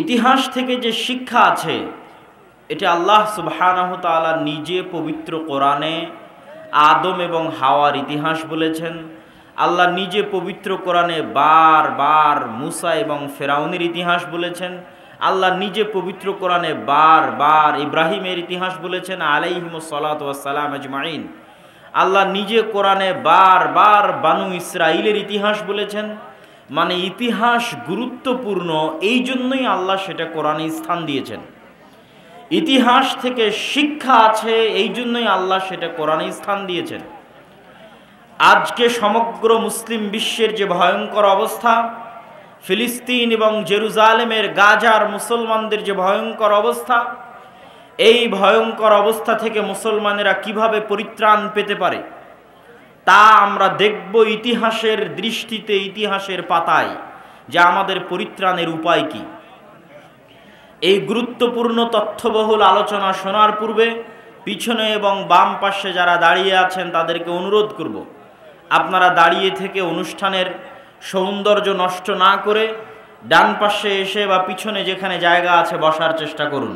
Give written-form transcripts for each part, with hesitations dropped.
ইতিহাস থেকে যে শিক্ষা আছে এটা আল্লাহ সুবহানাহু ওয়া তাআলা নিজে পবিত্র কোরআনে আদম এবং হাওয়ার ইতিহাস বলেছেন। আল্লাহ নিজে পবিত্র কোরআনে বারবার মুসা এবং ফেরাউনের ইতিহাস বলেছেন। আল্লাহ নিজে পবিত্র কোরআনে বারবার ইব্রাহিমের ইতিহাস বলেছেন আলাইহিমুস সালাতু ওয়াস সালাম আজমাইন। আল্লাহ নিজে কোরআনে বারবার বানু ইসরাইলের ইতিহাস বলেছেন। মানে ইতিহাস গুরুত্বপূর্ণ, এই জন্যই আল্লাহ সেটা কোরআনে স্থান দিয়েছেন। ইতিহাস থেকে শিক্ষা আছে, এই জন্যই আল্লাহ সেটা কোরআনে স্থান দিয়েছেন। আজকে সমগ্র মুসলিম বিশ্বের যে ভয়ঙ্কর অবস্থা, ফিলিস্তিন এবং জেরুজালেমের গাজার মুসলমানদের যে ভয়ঙ্কর অবস্থা, এই ভয়ঙ্কর অবস্থা থেকে মুসলমানেরা কিভাবে পরিত্রাণ পেতে পারে তা আমরা দেখব ইতিহাসের দৃষ্টিতে, ইতিহাসের পাতায়, যে আমাদের পরিত্রাণের উপায় কি। এই গুরুত্বপূর্ণ তথ্যবহুল আলোচনা শোনার পূর্বে পিছনে এবং বাম পাশে যারা দাঁড়িয়ে আছেন তাদেরকে অনুরোধ করব, আপনারা দাঁড়িয়ে থেকে অনুষ্ঠানের সৌন্দর্য নষ্ট না করে ডান পাশে এসে বা পিছনে যেখানে জায়গা আছে বসার চেষ্টা করুন।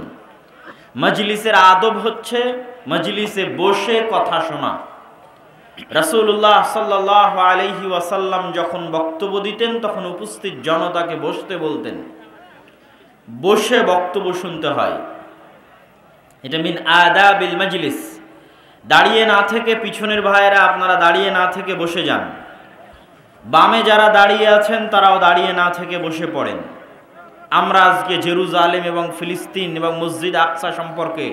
মজলিসের আদব হচ্ছে মজলিসে বসে কথা শোনা। রাসূলুল্লাহ সাল্লাল্লাহু আলাইহি ওয়াসাল্লাম যখন বক্তব্য দিতেন তখন উপস্থিত জনতাকে বসতে বলতেন, বসে বক্তব্য শুনতে হয়। এটা মিন আদাবিল মজলিস। দাঁড়িয়ে না থেকে, পিছনের ভাইয়েরা আপনারা দাঁড়িয়ে না থেকে বসে যান। বামে যারা দাঁড়িয়ে আছেন তারাও দাঁড়িয়ে না থেকে বসে পড়েন। আমরা আজকে জেরুজালেম এবং ফিলিস্তিন এবং মসজিদ আকসা সম্পর্কে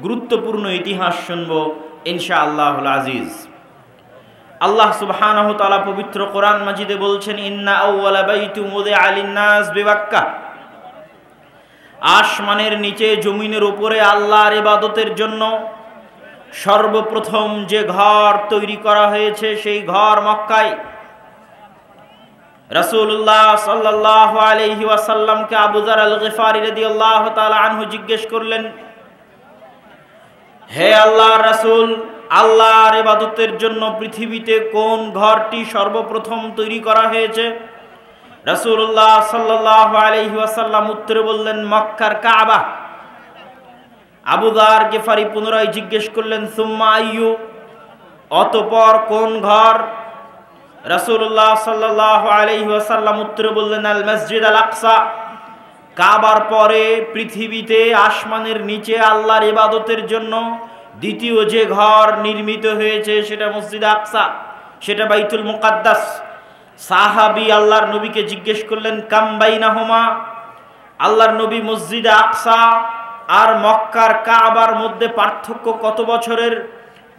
গুরুত্বপূর্ণ ইতিহাস শুনব ইনশাআল্লাহুল আজিজ। আল্লাহ সুবহানাহু ওয়া তাআলা পবিত্র কোরআন মাজিদে বলছেন, ইন্না আউওয়ালা বাইতুম উযিআ লিন-নাস বিবাক্কা। আসমানের নিচে জমিনের উপরে আল্লাহর ইবাদতের জন্য সর্বপ্রথম যে ঘর তৈরি করা হয়েছে সেই ঘর মক্কায়। রাসূলুল্লাহ সাল্লাল্লাহু আলাইহি ওয়াসাল্লামকে আবু যার আল গিফারি রাদিয়াল্লাহু তাআলা আনহু জিজ্ঞেস করলেন, হে আল্লাহর রাসূল, আল্লাহর ইবাদতের জন্য পৃথিবীতে কোন ঘরটি সর্বপ্রথম তৈরি করা হয়েছে? রাসূলুল্লাহ সাল্লাল্লাহু আলাইহি ওয়াসাল্লাম উত্তরে বললেন, মক্কার কাবা। আবু যার গিফারি পুনরায় জিজ্ঞেস করলেন, সুম্মা আইয়ু, অতঃপর কোন ঘর? রাসূলুল্লাহ সাল্লাল্লাহু আলাইহি ওয়াসাল্লাম উত্তরে বললেন, আল মসজিদ আল আকসা। কাবার পরে পৃথিবীতে আসমানের নিচে আল্লাহর ইবাদতের জন্য দ্বিতীয় যে ঘর নির্মিত হয়েছে সেটা মসজিদ আকসা, সেটা বাইতুল মুকাদ্দাস। সাহাবী আল্লাহর নবীকে জিজ্ঞেস করলেন, কাম বাইনাহুমা, আল্লাহর নবী মসজিদ আকসা আর মক্কার কাবার মধ্যে পার্থক্য কত বছরের?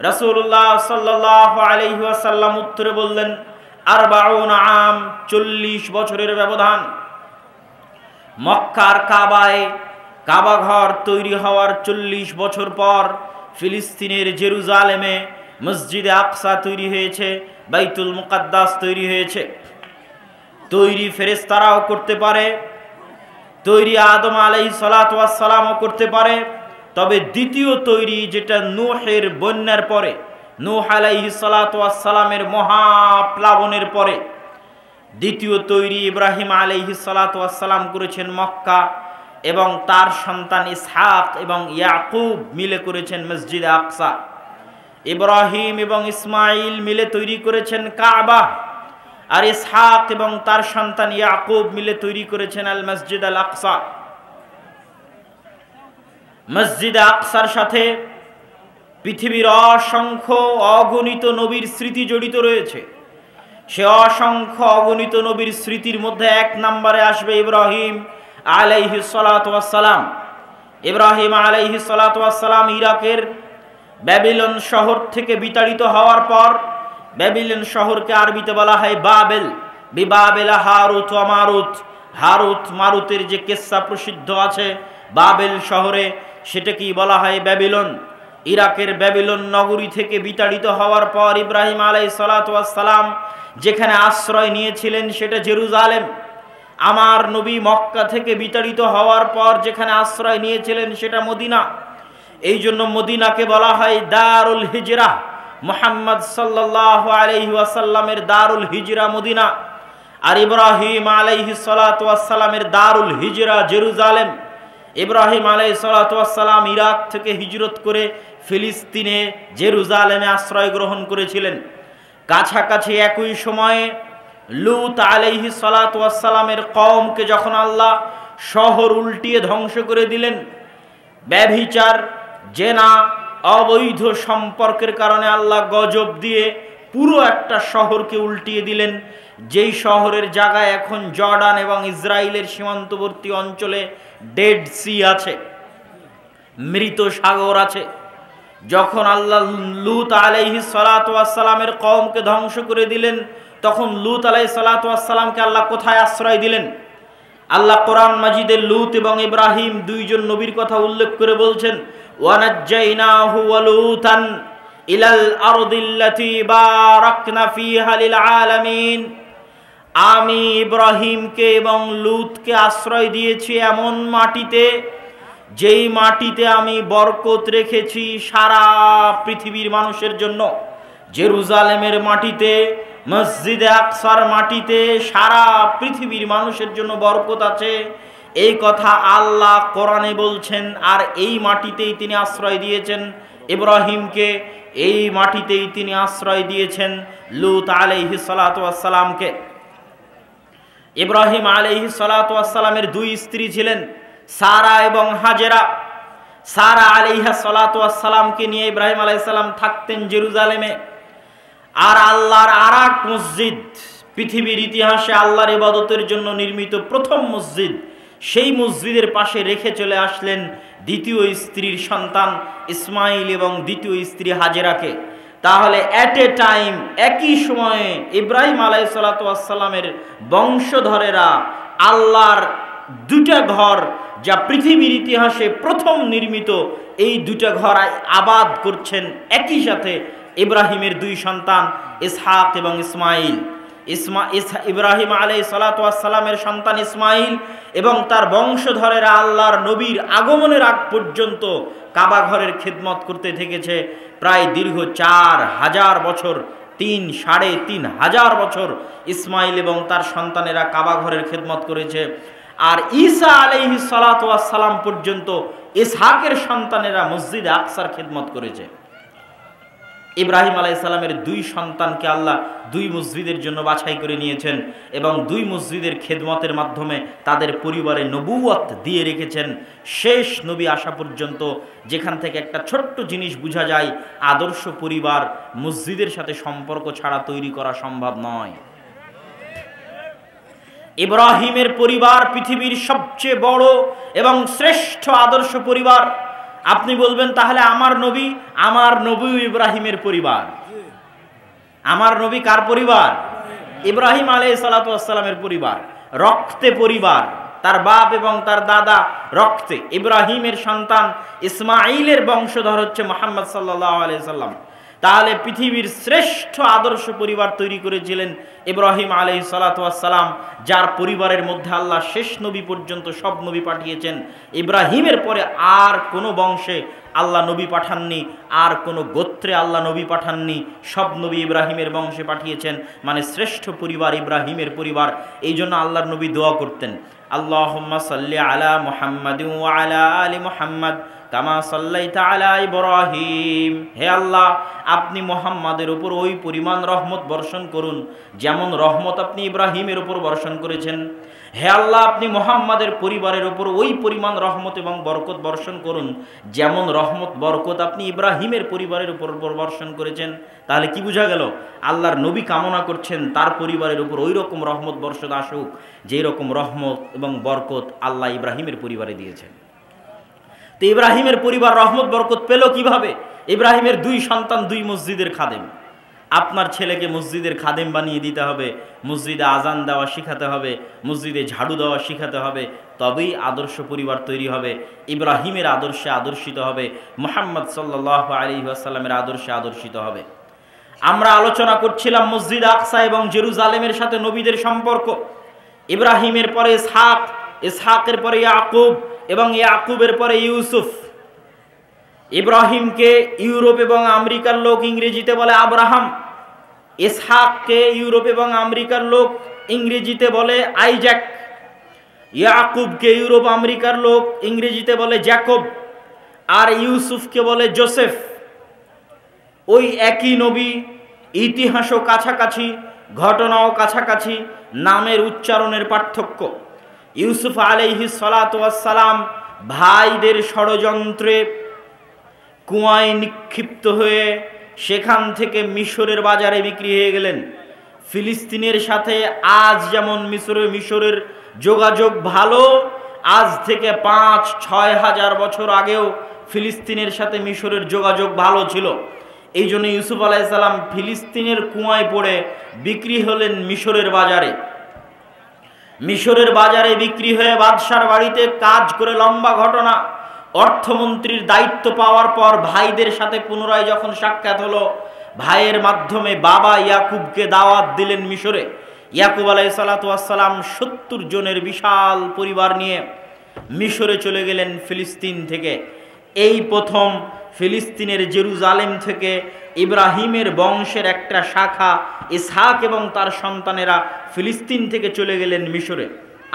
রাসূলুল্লাহ সাল্লাল্লাহু আলাইহি ওয়াসাল্লাম উত্তরে বললেন, 40 আম, 40 বছরের ব্যবধান। মক্কার কাবায় কাবা ঘর তৈরি হওয়ার 40 বছর পর ফিলিস্তিনের জেরুজালেমে মসজিদে আকসা তৈরি হয়েছে, বাইতুল মুকাদ্দাস তৈরি হয়েছে। তৈরি ফেরেশতারাও করতে পারে, তৈরি আদম আলাইহিস সালাতু ওয়াস সালামও করতে পারে, তবে দ্বিতীয় তৈরি যেটা নূহের বন্যার পরে, নূহ আলাইহিস সালাতু ওয়াস সালামের মহাপ্লাবনের পরে দ্বিতীয় তৈরি ইব্রাহিম আলাইহিস সালাতু ওয়াস সালাম করেছেন মক্কা, এবং তার সন্তান ইসহাক এবং ইয়াকুব মিলে করেছেন মসজিদ আকসা। ইব্রাহিম এবং ইসমাইল মিলে তৈরি করেছেন কাবা, আর ইসহাক এবং তার সন্তান ইয়াকুব মিলে তৈরি করেছেন আল মসজিদ আল আকসা। মসজিদ আকসার সাথে পৃথিবীর অসংখ্য অগণিত নবীর স্মৃতি জড়িত রয়েছে। সে অসংখ্য অগণিত নবীর স্মৃতির মধ্যে এক নম্বরে আসবে ইব্রাহিম আলাইহিস সালাতু ওয়াস সালাম। ইব্রাহিম আলাইহিস সালাতু ওয়াস সালাম ইরাকের ব্যাবিলন শহর থেকে বিতাড়িত হওয়ার পর, ব্যাবিলন শহরকে আরবিতে বলা হয় বাবেল, বিবাবেলা হারুত ওয়া মারুত। হারুত মারুতের যে কিসসা প্রসিদ্ধ আছে বাবেল শহরে, সেটাকেই বলা হয় ব্যাবিলন। ইরাকের ব্যাবিলন নগরী থেকে বিতাড়িত হওয়ার পর ইব্রাহিম আলাইহিস সালাতু ওয়াস সালাম যেখানে আশ্রয় নিয়েছিলেন সেটা জেরুজালেম। আমার নবী মক্কা থেকে বিতাড়িত হওয়ার পর যেখানে আশ্রয় নিয়েছিলেন সেটা মদিনা। এই জন্য মদিনাকে বলা হয় দারুল হিজরা। মুহাম্মদ সাল্লাল্লাহু আলাইহি ওয়াসাল্লামের দারুল হিজরা মদিনা। আর ইব্রাহিম আলাইহিস সালাতু ওয়াস সালামের দারুল হিজরা জেরুজালেম। ইব্রাহিম আলাইহিস সালাতু ওয়াস সালাম ইরাক থেকে হিজরত করে ফিলিস্তিনে জেরুজালেমে আশ্রয় গ্রহণ করেছিলেন। কাছাকাছি একই সময়ে লূত আলাইহিস সালাতু ওয়াস সালামের কওমকে যখন আল্লাহ শহর উল্টিয়ে ধ্বংস করে দিলেন, ব্যভিচার, জেনা, অবৈধ সম্পর্কের কারণে আল্লাহ গজব দিয়ে পুরো একটা শহরকে উল্টিয়ে দিলেন। যেই শহরের জায়গায় এখন জর্ডান এবং ইসরায়েলের সীমান্তবর্তী অঞ্চলে ডেড সি আছে, মৃত সাগর আছে। যখন আল্লাহ লূত আলাইহিস সালাতু ওয়াস সালামের কওমকে ধ্বংস করে দিলেন, তখন লূত আলাইহিস সালাতু ওয়াস সালামকে আল্লাহ কোথায় আশ্রয় দিলেন? আল্লাহ কোরআন মাজিদে লূত এবং ইব্রাহিম দুইজন নবীর কথা উল্লেখ করে বলছেন, ওয়ানাজ্জাইনাহু ওয়া লূতান ইলাল আরদিল্লাতী বারাকনা ফিহা লিল আলামিন। আমি ইব্রাহিমকে এবং লূতকে আশ্রয় দিয়েছি এমন মাটিতে, যেই মাটিতে আমি বরকত রেখেছি সারা পৃথিবীর মানুষের জন্য। জেরুজালেমের মাটিতে, মসজিদে আকসার মাটিতে সারা পৃথিবীর মানুষের জন্য বরকত আছে। এই কথা আল্লাহ কোরআনে বলছেন। আর এই মাটিতেই তিনি আশ্রয় দিয়েছেন ইব্রাহিমকে, এই মাটিতেই তিনি আশ্রয় দিয়েছেন লূত আলাইহিস সালাতু ওয়াস সালামকে। ইব্রাহিম আলাইহিস সালাতু ওয়াস সালামের দুই স্ত্রী ছিলেন, সারা এবং হাজেরা। সারা আলাইহিস সালাতু ওয়াস সালামকে নিয়ে ইব্রাহিম আলাইহিস সালাম থাকতেন জেরুজালেমে। আর আল্লাহর আরেক মসজিদ, পৃথিবীর ইতিহাসে আল্লাহর ইবাদতের জন্য নির্মিত প্রথম মসজিদ, সেই মসজিদের পাশে রেখে চলে আসলেন দ্বিতীয় স্ত্রীর সন্তান ইসমাইল এবং দ্বিতীয় স্ত্রী হাজেরাকে। তাহলে এট এ টাইম, একই সময়ে ইব্রাহিম আলাইহিস সালাতু ওয়াস সালামের বংশধরেরা আল্লাহর দুটা ঘর, যা পৃথিবীর ইতিহাসে প্রথম নির্মিত, এই দুটা ঘর আবাদ করছেন একই সাথে ইব্রাহিমের দুই সন্তান ইসহাক এবং ইসমাইল। ইব্রাহিম আলাইহিস সালাতু ওয়াস সালামের সন্তান ইসমাইল এবং তার বংশধরেরা আল্লাহর নবীর আগমনের আগ পর্যন্ত কাবা ঘরের খিদমত করতে থেকেছে প্রায় দীর্ঘ 4000 বছর। 3-3.5 বছর ইসমাইল এবং তার সন্তানেরা কাবা ঘরের খিদমত করেছে। আর ঈসা আলাইহিস সালাতু ওয়াস সালাম পর্যন্ত ইসহাকের সন্তানেরা মসজিদে আকসার খিদমত করেছে। ইব্রাহিম আলাইহিস সালামের দুই সন্তানকে আল্লাহ দুই মসজিদের জন্য বাছাই করে নিয়েছেন এবং দুই মসজিদের খেদমতের মাধ্যমে তাদের পরিবারে নবুয়ত দিয়ে রেখেছেন শেষ নবী আসা পর্যন্ত। যেখান থেকে একটা ছোট্ট জিনিস বোঝা যায়, আদর্শ পরিবার মসজিদের সাথে সম্পর্ক ছাড়া তৈরি করা সম্ভব নয়। ইব্রাহিমের পরিবার পৃথিবীর সবচেয়ে বড় এবং শ্রেষ্ঠ আদর্শ পরিবার। আপনি বলবেন, তাহলে আমার নবী ইব্রাহিমের পরিবার। আমার নবী কার পরিবার? ইব্রাহিম আলাইহিস সালাতু ওয়াস সালামের পরিবার, রক্তে পরিবার। তার বাপ এবং তার দাদা রক্তে। ইব্রাহিমের সন্তান ইসমাইলের বংশধর হচ্ছে মুহাম্মদ সাল্লাল্লাহু আলাইহি সাল্লাম। তাহলে পৃথিবীর শ্রেষ্ঠ আদর্শ পরিবার তৈরি করেছিলেন ইব্রাহিম আলাইহিস সালাতু ওয়াস সালাম, যার পরিবারের মধ্যে আল্লাহ শেষ নবী পর্যন্ত সব নবী পাঠিয়েছেন। ইব্রাহিমের পরে আর কোনো বংশে আল্লাহ নবী পাঠাননি, আর কোনো গোত্রে আল্লাহ নবী পাঠাননি, সব নবী ইব্রাহিমের বংশে পাঠিয়েছেন। মানে শ্রেষ্ঠ পরিবার ইব্রাহিমের পরিবার। এই জন্য আল্লাহর নবী দোয়া করতেন, আল্লাহুম্মা সাল্লি আলা মুহাম্মাদিন ওয়া আলা আলি মুহাম্মাদ কামা সাল্লাইতা আলা ইব্রাহিম। হে আল্লাহ, আপনি মুহাম্মাদের উপর ওই পরিমাণ রহমত বর্ষণ করুন যেমন রহমত আপনি ইব্রাহিমের উপর বর্ষণ করেছেন। হে আল্লাহ, আপনি মুহাম্মাদের পরিবারের উপর ওই পরিমাণ রহমত এবং বরকত বর্ষণ করুন যেমন রহমত বরকত আপনি ইব্রাহিমের পরিবারের উপর বর্ষণ করেছেন। তাহলে কি বোঝা গেল? আল্লাহর নবী কামনা করছেন তার পরিবারের উপর ওই রকম রহমত বর্ষণ আসুক যেই রকম রহমত এবং বরকত আল্লাহ ইব্রাহিমের পরিবারে দিয়েছেন। তো ইব্রাহিমের পরিবার রহমত বরকত পেল কিভাবে? ইব্রাহিমের দুই সন্তান দুই মসজিদের খাদেম। আপনার ছেলেকে মসজিদের খাদেম বানিয়ে দিতে হবে, মসজিদে আজান দেওয়া শিখাতে হবে, মসজিদে ঝাড়ু দেওয়া শিখাতে হবে, তবেই আদর্শ পরিবার তৈরি হবে। ইব্রাহিমের আদর্শে আদর্শিত হবে, মুহাম্মদ সাল্লাল্লাহু আলাইহি ওয়াসাল্লামের আদর্শে আদর্শিত হবে। আমরা আলোচনা করছিলাম মসজিদ আকসা এবং জেরুজালেমের সাথে নবীদের সম্পর্ক। ইব্রাহিমের পরে ইসহাক, ইসহাকের পরে ইয়াকুব এবং ইয়াকুবের পরে ইউসুফ। ইব্রাহিমকে ইউরোপ এবং আমেরিকার লোক ইংরেজিতে বলে আব্রাহাম। ইসহাককে ইউরোপ এবং আমেরিকার লোক ইংরেজিতে বলে আইজ্যাক, ইয়াকুবকে ইউরোপ আমেরিকার লোক ইংরেজিতে বলে জ্যাকব, আর ইউসুফকে বলে জোসেফ। ওই একই নবী, ইতিহাসও কাছাকাছি, ঘটনাও কাছাকাছি, নামের উচ্চারণের পার্থক্য। ইউসুফ আলাইহিস সালাতু ওয়াস সালাম ভাইদের ষড়যন্ত্রে কুয়ায় নিক্ষিপ্ত হয়ে সেখান থেকে মিশরের বাজারে বিক্রি হয়ে গেলেন। ফিলিস্তিনের সাথে আজ যেমন মিশরের যোগাযোগ ভালো, আজ থেকে ৫-৬ হাজার বছর আগেও ফিলিস্তিনের সাথে মিশরের যোগাযোগ ভালো ছিল। এই জন্য ইউসুফ আলাইহিস সালাম ফিলিস্তিনের কুয়ায় পড়ে বিক্রি হলেন মিশরের বাজারে। মিশরের বাজারে বিক্রি হয়ে বাদশার বাড়িতে কাজ করে, লম্বা ঘটনা। অর্থমন্ত্রীর দায়িত্ব পাওয়ার পর ভাইদের সাথে পুনরায় যখন সাক্ষাৎ হলো, ভাইয়ের মাধ্যমে বাবা ইয়াকুবকে দাওয়াত দিলেন মিশরে। ইয়াকুব আলাইহিস সালাতু ওয়াস সালাম ৭০ জনের বিশাল পরিবার নিয়ে মিশরে চলে গেলেন ফিলিস্তিন থেকে। এই প্রথম ফিলিস্তিনের জেরুজালেম থেকে ইব্রাহিমের বংশের একটা শাখা ইসহাক এবং তার সন্তানেরা ফিলিস্তিন থেকে চলে গেলেন মিশরে।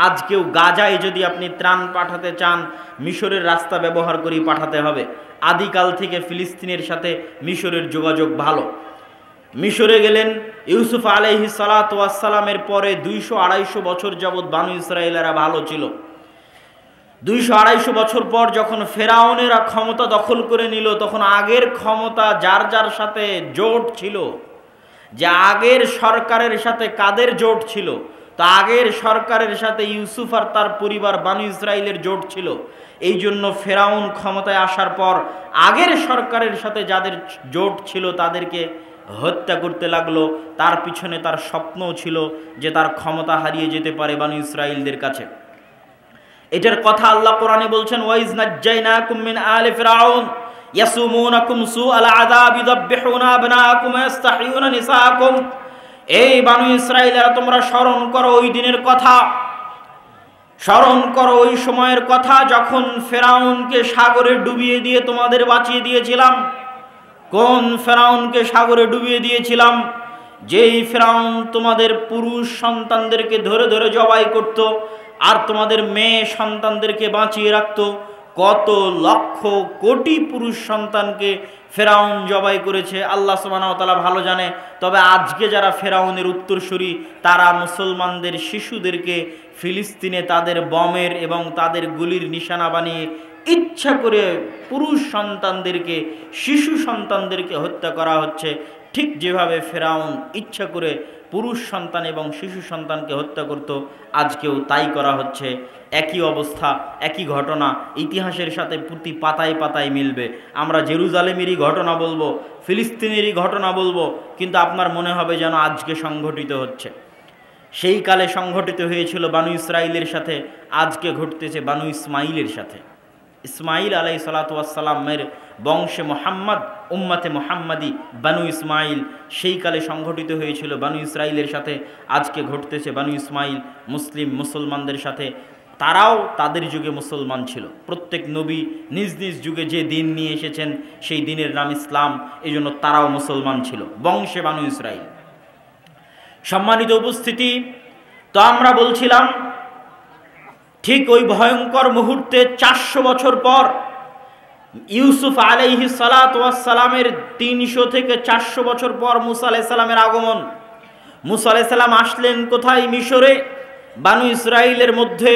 আজকেও গাজায় যদি আপনি ত্রাণ পাঠাতে চান, মিশরের রাস্তা ব্যবহার করেই পাঠাতে হবে। আদিকাল থেকে ফিলিস্তিনের সাথে মিশরের যোগাযোগ ভালো। মিশরে গেলেন ইউসুফ আলাইহিস সালাতু ওয়াস সালামের পরে ২০০-২৫০ বছর যাবৎ বানু ইসরায়েলেরা ভালো ছিল। ২০০-২৫০ বছর পর যখন ফেরাউনেরা ক্ষমতা দখল করে নিল, তখন আগের ক্ষমতা যার যার সাথে জোট ছিল, যে আগের সরকারের সাথে কাদের জোট ছিল, তো আগের সরকারের সাথে ইউসুফ আর তার পরিবার বানু ইসরায়েলের জোট ছিল। এই জন্য ফেরাউন ক্ষমতায় আসার পর আগের সরকারের সাথে যাদের জোট ছিল তাদেরকে হত্যা করতে লাগলো। তার পিছনে তার স্বপ্নও ছিল যে তার ক্ষমতা হারিয়ে যেতে পারে বানু ইসরায়েলদের কাছে। এটার কথা আল্লাহ কোরআনে বলছেন, ওয়াইজ নাজ্জাইনাকুম মিন আলি ফিরাউন ইয়াসুমুনাকুম সুআল আযাবি যাববিহুনা আবনাকুম ওয়া ইস্তাহিয়ুনা নিসাআকুম। এই বানু ইসরাইলেরা, তোমরা স্মরণ করো ওই দিনের কথা, স্মরণ করো ওই সময়ের কথা যখন ফেরাউনকে সাগরে ডুবিয়ে দিয়ে তোমাদের বাঁচিয়ে দিয়েছিলাম। কোন ফেরাউনকে সাগরে ডুবিয়ে দিয়েছিলাম? যেই ফেরাউন তোমাদের পুরুষ সন্তানদেরকে ধরে ধরে জবাই করত আর তোমাদের মেয়ে সন্তানদেরকে বাঁচিয়ে রাখত। কত লক্ষ কোটি পুরুষ সন্তানকে ফেরাউন জবাই করেছে আল্লাহ সুবহানাহু ওয়া তাআলা ভালো জানে। তবে আজকে যারা ফেরাউনের উত্তরসূরি, তারা মুসলমানদের শিশুদেরকে ফিলিস্তিনে তাদের বমের এবং তাদের গুলির নিশানা বানিয়ে ইচ্ছা করে পুরুষ সন্তানদেরকে, শিশু সন্তানদেরকে হত্যা করা হচ্ছে। ঠিক যেভাবে ফেরাউন ইচ্ছা করে পুরুষ সন্তান এবং শিশু সন্তানকে হত্যা করত, আজকেও তাই করা হচ্ছে। একই অবস্থা, একই ঘটনা ইতিহাসের সাথে প্রতি পাতায় পাতায় মিলবে। আমরা জেরুজালেমেরই ঘটনা বলবো, ফিলিস্তিনেরই ঘটনা বলবো, কিন্তু আপনার মনে হবে যেন আজকে সংঘটিত হচ্ছে। সেই কালে সংঘটিত হয়েছিল বানু ইসরাইলের সাথে, আজকে ঘটতেছে বানু ইসমাইলের সাথে। ইসমাইল আলাইহিস সালাতু ওয়াস সালামের বংশে মোহাম্মদ, উম্মতে মোহাম্মদী বানু ইসমাইল সেই কালে সংঘটিত হয়েছিল বানু ইসরাইলের সাথে, আজকে ঘটতেছে বানু ইসমাইল মুসলমানদের সাথে। তারাও তাদের যুগে মুসলমান ছিল। প্রত্যেক নবী নিজ নিজ যুগে যে দিন নিয়ে এসেছেন সেই দিনের নাম ইসলাম, এই জন্য তারাও মুসলমান ছিল, বংশে বানু ইসরাইল। সম্মানিত উপস্থিতি, তো আমরা বলছিলাম ঠিক ওই ভয়ঙ্কর মুহূর্তে ৪০০ বছর পর ইউসুফ আলাইহিস সালাতু ওয়াস সালামের ৩০০ থেকে ৪০০ বছর পর মুসা আলাইহিস সালামের আগমন। মুসা আলাইহিস সালাম আসলেন কোথায়? মিশরে। বানু ইসরাইলের মধ্যে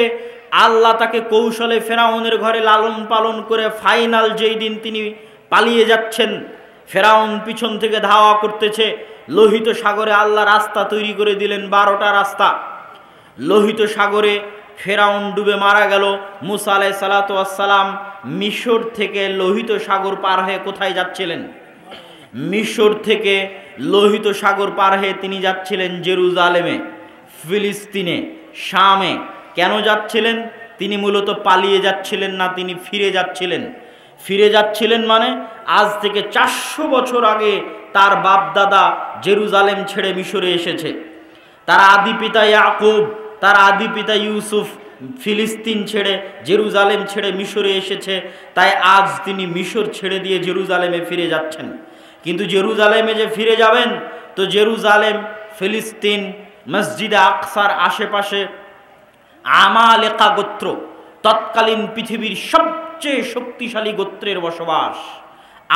আল্লাহ তাকে কৌশলে ফেরাউনের ঘরে লালন পালন করে ফাইনাল যেই দিন তিনি পালিয়ে যাচ্ছেন, ফেরাউন পিছন থেকে ধাওয়া করতেছে, লোহিত সাগরে আল্লাহ রাস্তা তৈরি করে দিলেন, ১২টা রাস্তা। লোহিত সাগরে ফেরাউন ডুবে মারা গেল। মুসা আলাইহিস সালাতু ওয়াস সালাম মিশর থেকে লোহিত সাগর পার হয়ে কোথায় যাচ্ছিলেন? মিশর থেকে লোহিত সাগর পার হয়ে তিনি যাচ্ছিলেন জেরুজালেমে, ফিলিস্তিনে, শামে। কেন যাচ্ছিলেন? তিনি মূলত পালিয়ে যাচ্ছিলেন না, তিনি ফিরে যাচ্ছিলেন। ফিরে যাচ্ছিলেন মানে আজ থেকে ৪০০ বছর আগে তার বাপ দাদা জেরুজালেম ছেড়ে মিশরে এসেছে। তার আদি পিতা ইয়াকুব, তার আদি পিতা ইউসুফ ফিলিস্তিন ছেড়ে, জেরুজালেম ছেড়ে মিশরে এসেছে। তাই আজ তিনি মিশর ছেড়ে দিয়ে জেরুজালেমে ফিরে যাচ্ছেন। কিন্তু জেরুজালেমে যে ফিরে যাবেন, তো জেরুজালেম, ফিলিস্তিন, মসজিদে আকসার আশেপাশে আমালেকা গোত্র, তৎকালীন পৃথিবীর সবচেয়ে শক্তিশালী গোত্রের বসবাস।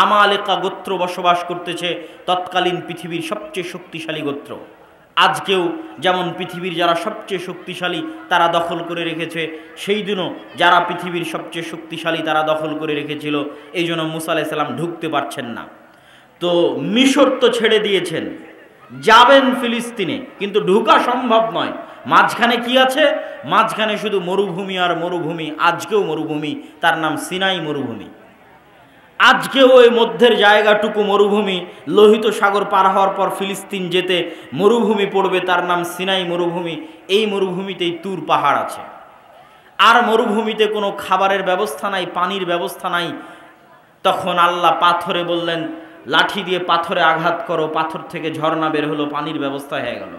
আমালেকা গোত্র বসবাস করতেছে, তৎকালীন পৃথিবীর সবচেয়ে শক্তিশালী গোত্র। আজকেও যেমন পৃথিবীর যারা সবচেয়ে শক্তিশালী তারা দখল করে রেখেছে, সেই দিনও যারা পৃথিবীর সবচেয়ে শক্তিশালী তারা দখল করে রেখেছিল। এই জন্য মুসা আলাইহিস সালাম ঢুকতে পারছেন না। তো মিশর তো ছেড়ে দিয়েছেন, যাবেন ফিলিস্তিনে, কিন্তু ঢোকা সম্ভব নয়। মাঝখানে কি আছে? মাঝখানে শুধু মরুভূমি আর মরুভূমি। আজকেও মরুভূমি, তার নাম সিনাই মরুভূমি। আজকেও ওই মধ্যের জায়গাটুকু মরুভূমি। লোহিত সাগর পার হওয়ার পর ফিলিস্তিন যেতে মরুভূমি পড়বে, তার নাম সিনাই মরুভূমি। এই মরুভূমিতেই তুর পাহাড় আছে। আর মরুভূমিতে কোনো খাবারের ব্যবস্থা নাই, পানির ব্যবস্থা নাই। তখন আল্লাহ পাথরে বললেন, লাঠি দিয়ে পাথরে আঘাত করো, পাথর থেকে ঝর্ণা বের হলো, পানির ব্যবস্থা হয়ে গেল।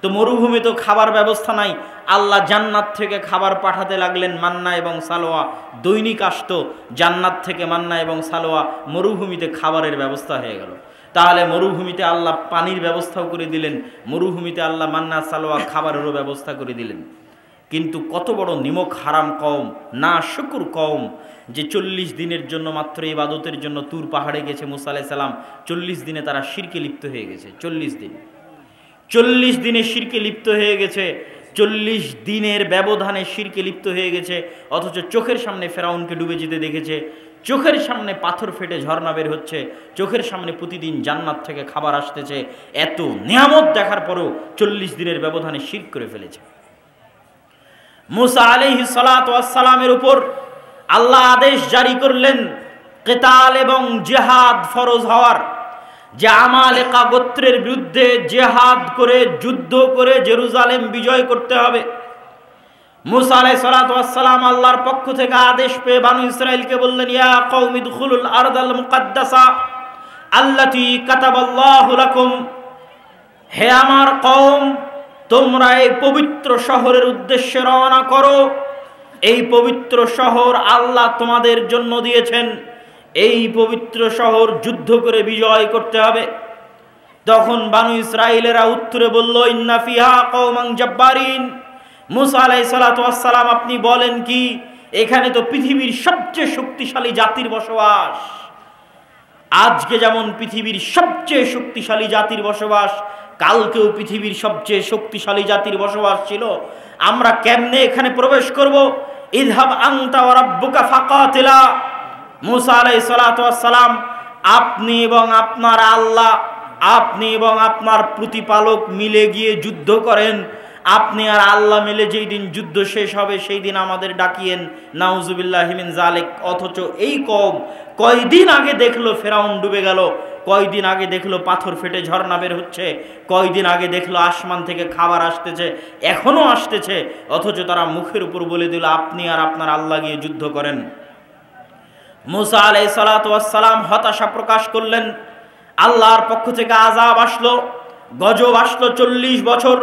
তো মরুভূমি তো খাবার ব্যবস্থা নাই, আল্লাহ জান্নাত থেকে খাবার পাঠাতে লাগলেন, মান্না এবং সালোয়া দৈনিক আসতো জান্নাত থেকে মান্না এবং সালোয়া, মরুভূমিতে খাবারের ব্যবস্থা হয়ে গেল। তাহলে মরুভূমিতে আল্লাহ পানির ব্যবস্থাও করে দিলেন, মরুভূমিতে আল্লাহ মান্না সালোয়া খাবারেরও ব্যবস্থা করে দিলেন। কিন্তু কত বড় নিমক হারাম কওম, না শুকুর কওম, যে 40 দিনের জন্য মাত্র ইবাদতের জন্য তুর পাহাড়ে গেছে মুসা আলাইহিস সালাম। 40 দিনে তারা শিরকে লিপ্ত হয়ে গেছে। 40 দিনে শিরকে লিপ্ত হয়ে গেছে। 40 দিনের ব্যবধানে শিরকে লিপ্ত হয়ে গেছে। অথচ চোখের সামনে ফেরাউনকে ডুবে যেতে দেখেছে, চোখের সামনে পাথর ফেটে ঝর্ণা বের হচ্ছে, চোখের সামনে প্রতিদিন জান্নাত থেকে খাবার আসতেছে। এত নিয়ামত দেখার পরেও 40 দিনের ব্যবধানে শিরক করে ফেলেছে। মুসা আলাইহিস সালাতু ওয়াস সালামের উপর আল্লাহ আদেশ জারি করলেন কিতাল এবং জিহাদ ফরজ হওয়ার, যে আমালেকা গোত্রের বিরুদ্ধে জিহাদ করে, যুদ্ধ করে জেরুজালেম বিজয় করতে হবে। মুসা আলাইহিস সালাতু ওয়াস সালাম আল্লাহর পক্ষ থেকে আদেশ পেয়ে বনি ইসরাইলকে বললেন, ইয়া কওমি দুখুলুল আরদাল মুকাদ্দাসা আল্লাতী কাতাবাল্লাহু লাকুম, হে আমার কওম, তোমরা এই পবিত্র শহরের উদ্দেশ্যে রওনা করো। এই পবিত্র শহর আল্লাহ তোমাদের জন্য দিয়েছেন, এই পবিত্র শহর যুদ্ধ করে বিজয় করতে হবে। তখন বানু ইসরাইলেরা উত্তরে বলল, ইন্না ফিহা কওমান জাব্বারিন। মুসা আলাইহিস সালাতু ওয়াস সালাম, আপনি বলেন কি? এখানে তো পৃথিবীর সবচেয়ে শক্তিশালী জাতির বসবাস। আজকে যেমন পৃথিবীর সবচেয়ে শক্তিশালী জাতির বসবাস, কালকেও পৃথিবীর সবচেয়ে শক্তিশালী জাতির বসবাস ছিল। আমরা কেমনে এখানে প্রবেশ করব? ইযহাব আনতা ওয়া রাব্বুকা ফাকাতিলা। মুসা আলাইহিস সালাতু ওয়াস সালাম, আপনি এবং আপনার আল্লাহ, আপনি এবং আপনার প্রতিপালক মিলে গিয়ে যুদ্ধ করেন। আপনি আর আল্লাহ মিলে যেই দিন যুদ্ধ শেষ হবে সেই দিন আমাদের ডাকিয়েন। নাউজুবিল্লাহি মিন যালিক। অথচ এই কওম কয়দিন আগে দেখলো ফেরাউন ডুবে গেল, কয়দিন আগে দেখলো পাথর ফেটে ঝর্ণা বের হচ্ছে, কয়দিন আগে দেখলো আসমান থেকে খাবার আসতেছে, এখনো আসতেছে। অথচ তারা মুখের উপর বলে দিল, আপনি আর আপনার আল্লাহ গিয়ে যুদ্ধ করেন। মুসা আলাইহিস সালাতু ওয়াস সালাম হতাশা প্রকাশ করলেন। আল্লাহর পক্ষ থেকে আযাব আসলো, গজব আসলো। 40 বছর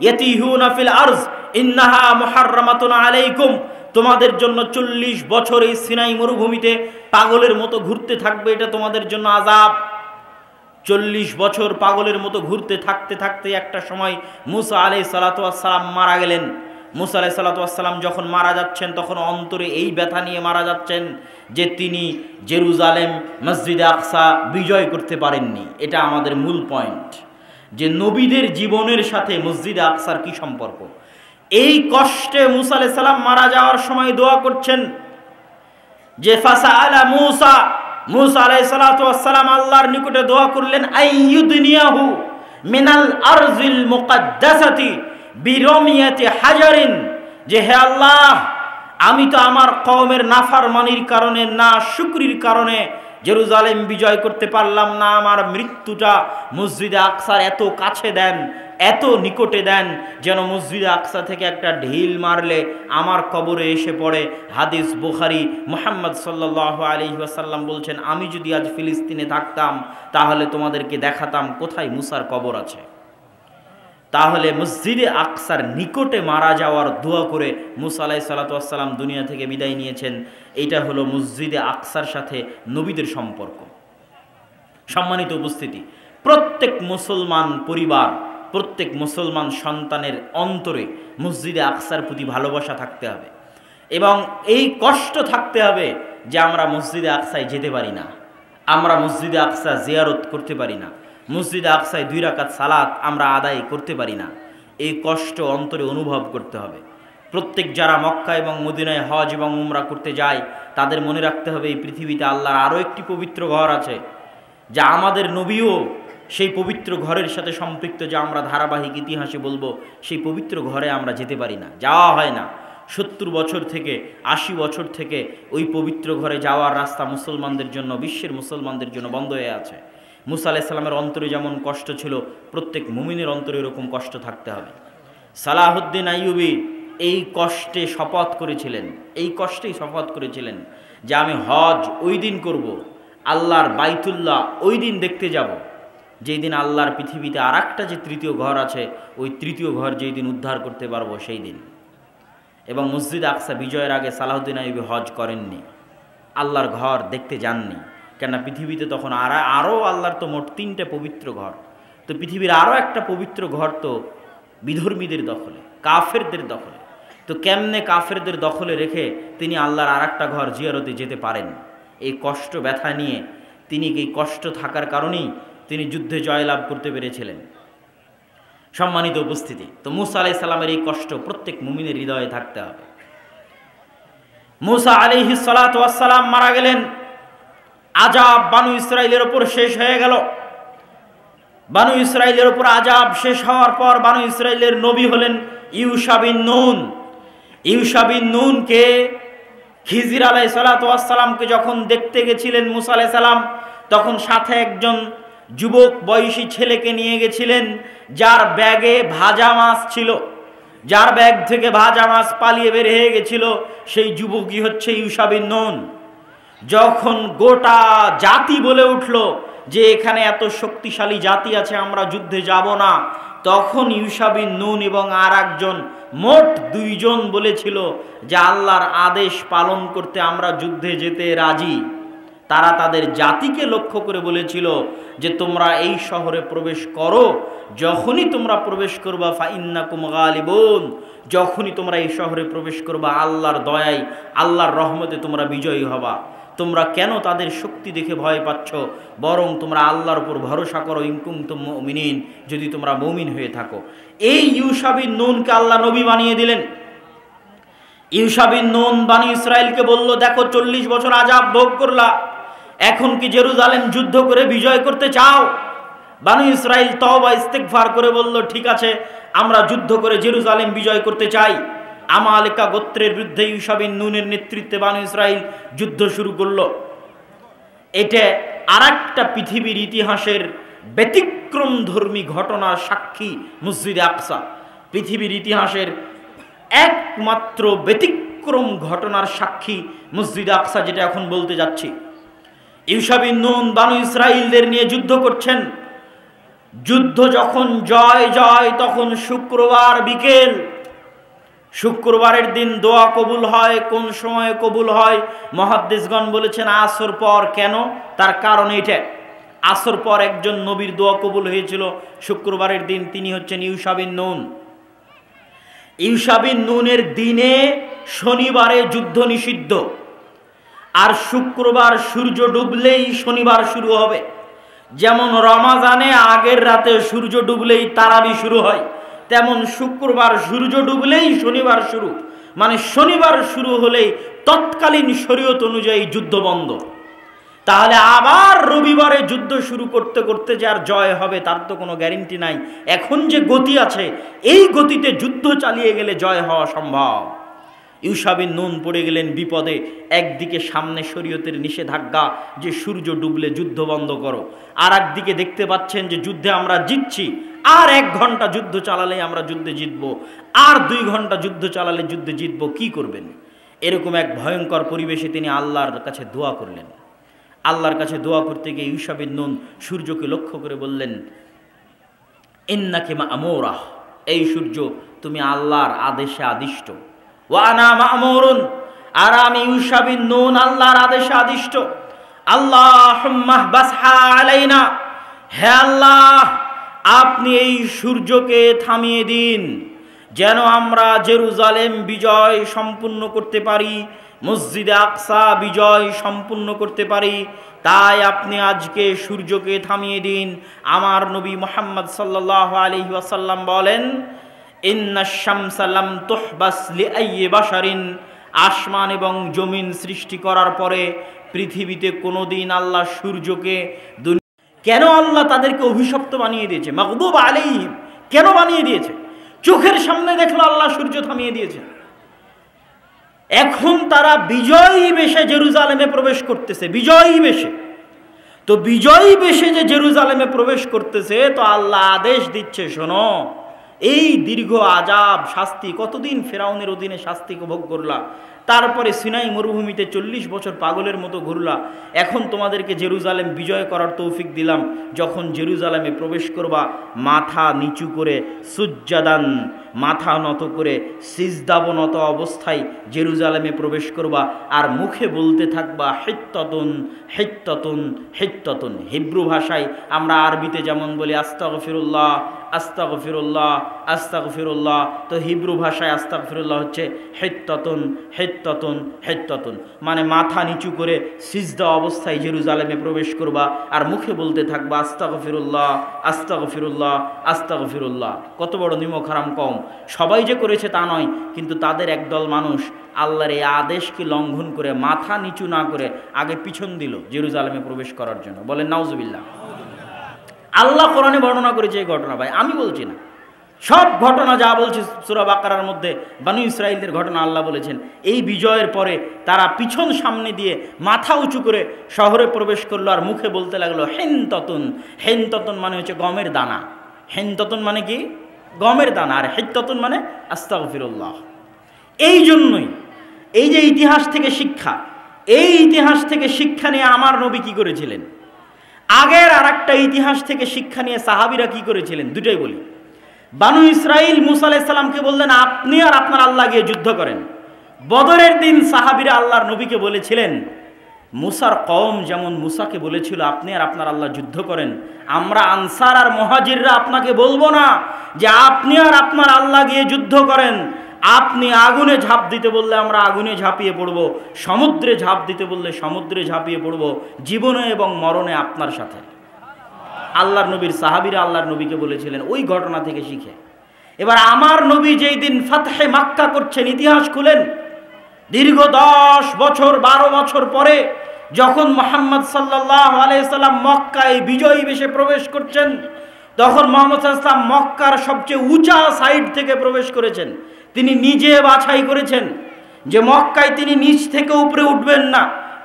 ইয়াতিহুনা ফিল আরজ ইন্নাহা মুহাররামাতুন আলাইকুম, তোমাদের জন্য 40 বছর এই সিনাই মরুভূমিতে পাগলের মতো ঘুরতে থাকবে, এটা তোমাদের জন্য আযাব। 40 বছর পাগলের মতো ঘুরতে থাকতে থাকতে একটা সময় মুসা আলাইহিস সালাতু ওয়াস সালাম মারা গেলেন। মুসা আলাইহিস সালাতু ওয়াস সালাম যখন মারা যাচ্ছেন তখন অন্তরে এই ব্যথা নিয়ে মারা যাচ্ছেন যে তিনি জেরুজালেম, মসজিদে আকসা বিজয় করতে পারেননি। এটা আমাদের মূল পয়েন্ট, যে নবীদের জীবনের সাথে মসজিদে আকসার কি সম্পর্ক। এই কষ্টে মুসা আলাইহিস সালাম মারা যাওয়ার সময় দোয়া করছেন যে ফাসাআলা মুসা, মুসা আলাইহিস সালাতু ওয়াস সালাম আল্লাহর নিকটে দোয়া করলেন, আইয়ুদনিয়াহু মিনাল আরজিল মুকাদ্দাসাতি বিরমিয়াতি হাজারিন, যে হে আল্লাহ, আমি তো আমার কওমের নাফরমানির কারণে, না শুকরির কারণে জেরুজালেম বিজয় করতে পারলাম না। আমার মৃত্যুটা মসজিদে আকসার এত কাছে দেন, এত নিকটে দেন, যেন মসজিদে আকসা থেকে একটা ঢিল মারলে আমার কবরে এসে পড়ে। হাদিস বুখারী, মুহাম্মদ সাল্লাল্লাহু আলাইহি ওয়াসাল্লাম বলছেন, আমি যদি আজ ফিলিস্তিনে থাকতাম তাহলে তোমাদেরকে দেখাতাম কোথায় মুসার কবর আছে। তাহলে মসজিদে আকসার নিকটে মারা যাওয়ার দোয়া করে মুসা আলাইহিস সালাতু ওয়াস সালাম দুনিয়া থেকে বিদায় নিয়েছেন। এটা হলো মসজিদে আকসার সাথে নবীদের সম্পর্ক। সম্মানিত উপস্থিতি, প্রত্যেক মুসলমান পরিবার প্রত্যেক মুসলমান সন্তানের অন্তরে মসজিদে আকসার প্রতি ভালোবাসা থাকতে হবে এবং এই কষ্ট থাকতে হবে যে আমরা মসজিদে আকসায় যেতে পারি না, আমরা মসজিদে আকসা জিয়ারত করতে পারি না, মসজিদে আকসায় 2 রাকাত সালাত আমরা আদায় করতে পারি না। এই কষ্ট অন্তরে অনুভব করতে হবে। প্রত্যেক যারা মক্কা এবং মদিনায় হজ এবং উমরা করতে যায় তাদের মনে রাখতে হবে এই পৃথিবীতে আল্লাহর আরও একটি পবিত্র ঘর আছে, যা আমাদের নবীও সেই পবিত্র ঘরের সাথে সম্পৃক্ত, যা আমরা ধারাবাহিক ইতিহাসে বলবো। সেই পবিত্র ঘরে আমরা যেতে পারি না, যাওয়া হয় না। 70 বছর থেকে 80 বছর থেকে ওই পবিত্র ঘরে যাওয়ার রাস্তা মুসলমানদের জন্য, বিশ্বের মুসলমানদের জন্য বন্ধ হয়ে আছে। মুসা আলাইহিস সালামের অন্তরে যেমন কষ্ট ছিল, প্রত্যেক মুমিনের অন্তরে এরকম কষ্ট থাকতে হবে। সালাহুদ্দিন আইয়ুবী এই কষ্টে শপথ করেছিলেন, এই কষ্টেই শপথ করেছিলেন যে আমি হজ ওই দিন করব, আল্লাহর বাইতুল্লাহ ওই দিন দেখতে যাব যেই দিন আল্লাহর পৃথিবীতে আর একটা যে 3য় ঘর আছে, ওই 3য় ঘর যেই দিন উদ্ধার করতে পারবো সেই দিন। এবং মসজিদ আকসা বিজয়ের আগে সালাহুদ্দিন আইয়ুবী হজ করেননি, আল্লাহর ঘর দেখতে যাননি। কেননা পৃথিবীতে তখন আরও আল্লাহর তো মোট 3টে পবিত্র ঘর, তো পৃথিবীর আরও একটা পবিত্র ঘর তো বিধর্মীদের দখলে, কাফেরদের দখলে। তো কেমনে কাফেরদের দখলে রেখে তিনি আল্লাহর আর একটা ঘর জিয়ারতে যেতে পারেন? এই কষ্ট ব্যথা নিয়ে তিনি, এই কষ্ট থাকার কারণেই তিনি যুদ্ধে জয়লাভ করতে পেরেছিলেন। সম্মানিত উপস্থিতি, তো মুসা আলাইহিস সালামের এই কষ্ট প্রত্যেক মুমিনের হৃদয়ে থাকতে হবে। মুসা আলাইহিস সালাতু ওয়াস সালাম মারা গেলেন, আযাব বানু ইসরাইলের উপর শেষ হয়ে গেল। বানু ইসরাইলের উপর আযাব শেষ হওয়ার পর বানু ইসরাইলের নবী হলেন ইউশা বিন নুন। ইউশা বিন নুনকে খিজির আলাইহিস সালাতু ওয়াস সালামকে যখন দেখতে গেছিলেন মুসা আলাইহিস সালাম, তখন সাথে একজন যুবক বয়সী ছেলেকে নিয়ে গেছিলেন, যার ব্যাগে ভাজা মাছ ছিল, যার ব্যাগ থেকে ভাজা মাছ পালিয়ে বের হয়ে গেছিল। সেই যুবকই হচ্ছে ইউশা বিন নুন। যখন গোটা জাতি বলে উঠল যে এখানে এত শক্তিশালী জাতি আছে, আমরা যুদ্ধে যাব না, তখন ইউশা বিন নুন এবং আর একজন, মোট 2 জন বলেছিল যে আল্লাহর আদেশ পালন করতে আমরা যুদ্ধে যেতে রাজি। তারা তাদের জাতিকে লক্ষ্য করে বলেছিল যে তোমরা এই শহরে প্রবেশ করো, যখনই তোমরা প্রবেশ করবা ফাইন্নাকুম গালিবুন, যখনই তোমরা এই শহরে প্রবেশ করবা আল্লাহর দয়ায়, আল্লাহর রহমতে তোমরা বিজয়ী হবা। তোমরা কেন তাদের শক্তি দেখে ভয় পাচ্ছ? বরং তোমরা আল্লাহর উপর ভরসা করো, ইন কুনতুম মুমিনিন, যদি তোমরা মুমিন হয়ে থাকো। এই ইউশা বিন নুনকে আল্লাহ নবী বানিয়ে দিলেন। ইউশা বিন নুন বানি ইসরাইলকে বলল, দেখো 40 বছর আযাব ভোগ করলা, এখন কি জেরুজালেম যুদ্ধ করে বিজয় করতে চাও? বানু ইসরাইল তওবা ইস্তিগফার করে বলল, ঠিক আছে, আমরা যুদ্ধ করে জেরুজালেম বিজয় করতে চাই। আমালেকা গোত্রের বিরুদ্ধে ইউশা বিন নুনের নেতৃত্বে বানু ইসরাইল যুদ্ধ শুরু করলো। এটা আরেকটা পৃথিবীর ইতিহাসের ব্যতিক্রম ধর্মী ঘটনার সাক্ষী মসজিদে আকসা। পৃথিবীর ইতিহাসের একমাত্র ব্যতিক্রম ঘটনার সাক্ষী মসজিদে আকসা, যেটা এখন বলতে যাচ্ছি। ইউশা বিন নুন বানু ইসরাইলদের নিয়ে যুদ্ধ করছেন। যুদ্ধ যখন জয় জয়, তখন শুক্রবার বিকেল। শুক্রবারের দিন দোয়া কবুল হয়। কোন সময় কবুল হয়? মুহাদ্দিসগণ বলেছেন আসর পর। কেন? তার কারণ এটা, আসর পর একজন নবীর দোয়া কবুল হয়েছিল শুক্রবারের দিন, তিনি হচ্ছেন ইউশা বিন নুন। ইউশা বিন নুনের দিনে শনিবারে যুদ্ধ নিষিদ্ধ, আর শুক্রবার সূর্য ডুবলেই শনিবার শুরু হবে। যেমন রমাজানে আগের রাতে সূর্য ডুবলেই তারাবি শুরু হয়, তেমন শুক্রবার সূর্য ডুবলেই শনিবার শুরু। মানে শনিবার শুরু হলেই তৎকালীন শরীয়ত অনুযায়ী যুদ্ধ বন্ধ। তাহলে আবার রবিবারে যুদ্ধ শুরু করতে করতে যে আর জয় হবে তার তো কোনো গ্যারেন্টি নাই। এখন যে গতি আছে, এই গতিতে যুদ্ধ চালিয়ে গেলে জয় হওয়া সম্ভব। ইউশা বিন নুন পড়ে গেলেন বিপদে। একদিকে সামনে শরীয়তের নিষেধাজ্ঞা যে সূর্য ডুবলে যুদ্ধ বন্ধ করো, আর একদিকে দেখতে পাচ্ছেন যে যুদ্ধে আমরা জিতছি, আর 1 ঘন্টা যুদ্ধ চালালেই আমরা যুদ্ধে জিতবো, আর 2 ঘন্টা যুদ্ধ চালালে যুদ্ধে জিতবো, কি করবেন? এরকম এক ভয়ঙ্কর পরিবেশে তিনি আল্লাহর কাছে দোয়া করলেন। আল্লাহর কাছে দোয়া করতে গিয়ে ইউশা বিন নুন সূর্যকে লক্ষ্য করে বললেন, ইন্নাকা মা'মুরাহ, এই সূর্য তুমি আল্লাহর আদেশে আদিষ্ট। ওয়া আনা মা'মুরুন, আর আমি ইউশা বিন নুন আল্লাহর আদেশে আদিষ্ট। আল্লাহুম্মা বাসহা আলাইনা, হে আল্লাহ আপনি এই সূর্যকে থামিয়ে দিন, যেন আমরা জেরুজালেম বিজয় সম্পূর্ণ করতে পারি, মসজিদে আকসা বিজয় সম্পূর্ণ করতে পারি। তাই আপনি আজকে সূর্যকে থামিয়ে দিন। আমার নবী মুহাম্মদ সাল্লাল্লাহু আলাইহি ওয়াসাল্লাম বলেন, ইন্নাশ শামসা লাম তুহবাস লিআইয়ি বাশারিন, আসমান এবং জমিন সৃষ্টি করার পরে পৃথিবীতে কোনোদিন আল্লাহ সূর্যকে কেন আল্লাহ তাদেরকে অভিশপ্ত বানিয়ে দিয়েছে, মাগদুব আলাইহিম কেন বানিয়ে দিয়েছে? চোখের সামনে দেখলো আল্লাহ সূর্য থামিয়ে দিয়েছে। এখন তারা বিজয়ী বেশে জেরুজালেমে প্রবেশ করতেছে, বিজয়ী বেশে। তো বিজয়ী বেশে যে জেরুজালেমে প্রবেশ করতেছে, তো আল্লাহ আদেশ দিচ্ছে, শোনো, এই দীর্ঘ আযাব শাস্তি, কতদিন ফেরাউনের অধীনে শাস্তি ভোগ করলা, তারপরে সিনাই মরুভূমিতে 40 বছর পাগলের মতো ঘুরলা, এখন তোমাদেরকে জেরুজালেম বিজয় করার তৌফিক দিলাম। যখন জেরুজালেমে প্রবেশ করবা, মাথা নিচু করে সুজ্জাদান, মাথা নত করে সিজদাবনত অবস্থায় জেরুজালেমে প্রবেশ করবা, আর মুখে বলতে থাকবা হিত্তাতুন হিত্তাতুন হিত্তাতুন। হিব্রু ভাষায় আমরা আরবিতে যেমন বলি আস্তাগফিরুল্লাহ আস্তাগফিরুল্লাহ আস্তাগফিরুল্লাহ, তো হিব্রু ভাষায় আস্তাগফিরুল্লাহ হচ্ছে হিত্তাতুন হিত্তাতুন হিত্তাতুন, মানে মাথা নিচু করে সিজদা অবস্থায় জেরুজালেমে প্রবেশ করবা আর মুখে বলতে থাকবা আস্তাগফিরুল্লাহ আস্তাগফিরুল্লাহ আস্তাগফিরুল্লাহ। কত বড় নিমক হারাম কওম! সবাই যে করেছে তা নয়, কিন্তু তাদের একদল মানুষ আল্লাহর এই আদেশকে লঙ্ঘন করে মাথা নিচু না করে আগে পিছন দিল জেরুজালেমে প্রবেশ করার জন্য। বলেন নাউজুবিল্লাহ। আল্লাহ কোরআনে বর্ণনা করেছে এই ঘটনা, ভাই আমি বলছি না, সব ঘটনা যা বলছে সূরা বাকারার মধ্যে বনী ইসরাঈলদের ঘটনা আল্লাহ বলেছেন। এই বিজয়ের পরে তারা পিছন সামনে দিয়ে মাথা উঁচু করে শহরে প্রবেশ করলো আর মুখে বলতে লাগলো হিনতাতুন। হিনতাতুন মানে হচ্ছে গমের দানা। হিনতাতুন মানে কি? গমের দানা। আর হিত্তাতুন মানে আস্তাগফিরুল্লাহ। এই জন্যই এই যে ইতিহাস থেকে শিক্ষা, এই ইতিহাস থেকে শিক্ষা নিয়ে আমার নবী কি করেছিলেন, আগের আর একটা ইতিহাস থেকে শিক্ষা নিয়ে সাহাবীরা কি করেছিলেন, দুটাই বলি। বানু ইসরাঈল মুসা আলাইহিস সালামকে বললেন আপনি আর আপনার আল্লাহ গিয়ে যুদ্ধ করেন। বদরের দিন সাহাবীরা আল্লাহর নবীকে বলেছিলেন, মুসার কওম যেমন মুসাকে বলেছিল আপনি আর আপনার আল্লাহ যুদ্ধ করেন, আমরা আনসার আর মুহাজিররা আপনাকে বলবো না যে আপনি আর আপনার আল্লাহ গিয়ে যুদ্ধ করেন। আপনি আগুনে ঝাঁপ দিতে বললে আমরা আগুনে ঝাঁপিয়ে পড়ব, সমুদ্রে ঝাঁপ দিতে বললে সমুদ্রে ঝাঁপিয়ে পড়ব, জীবনে এবং মরণে আপনার সাথে। আল্লাহর নবীর সাহাবীরা আল্লাহর নবীকে বলেছিলেন ওই ঘটনা থেকে শিখে। এবার আমার নবী যেই দিন ফাতহে মাক্কা করছেন, ইতিহাস খুলেন, দীর্ঘ 10 বছর 12 বছর পরে যখন মুহাম্মদ সাল্লাল্লাহু আলাইহি সাল্লাম মক্কায় বিজয়ী বেশে প্রবেশ করছেন, তখন মুহাম্মদ সাল্লাল্লাহু আলাইহি সাল্লাম মক্কার সবচেয়ে উঁচা সাইড থেকে প্রবেশ করেছেন। তিনি নিজে বাছাই করেছেন যে মক্কায় তিনি নিচ থেকে উপরে উঠবেন না,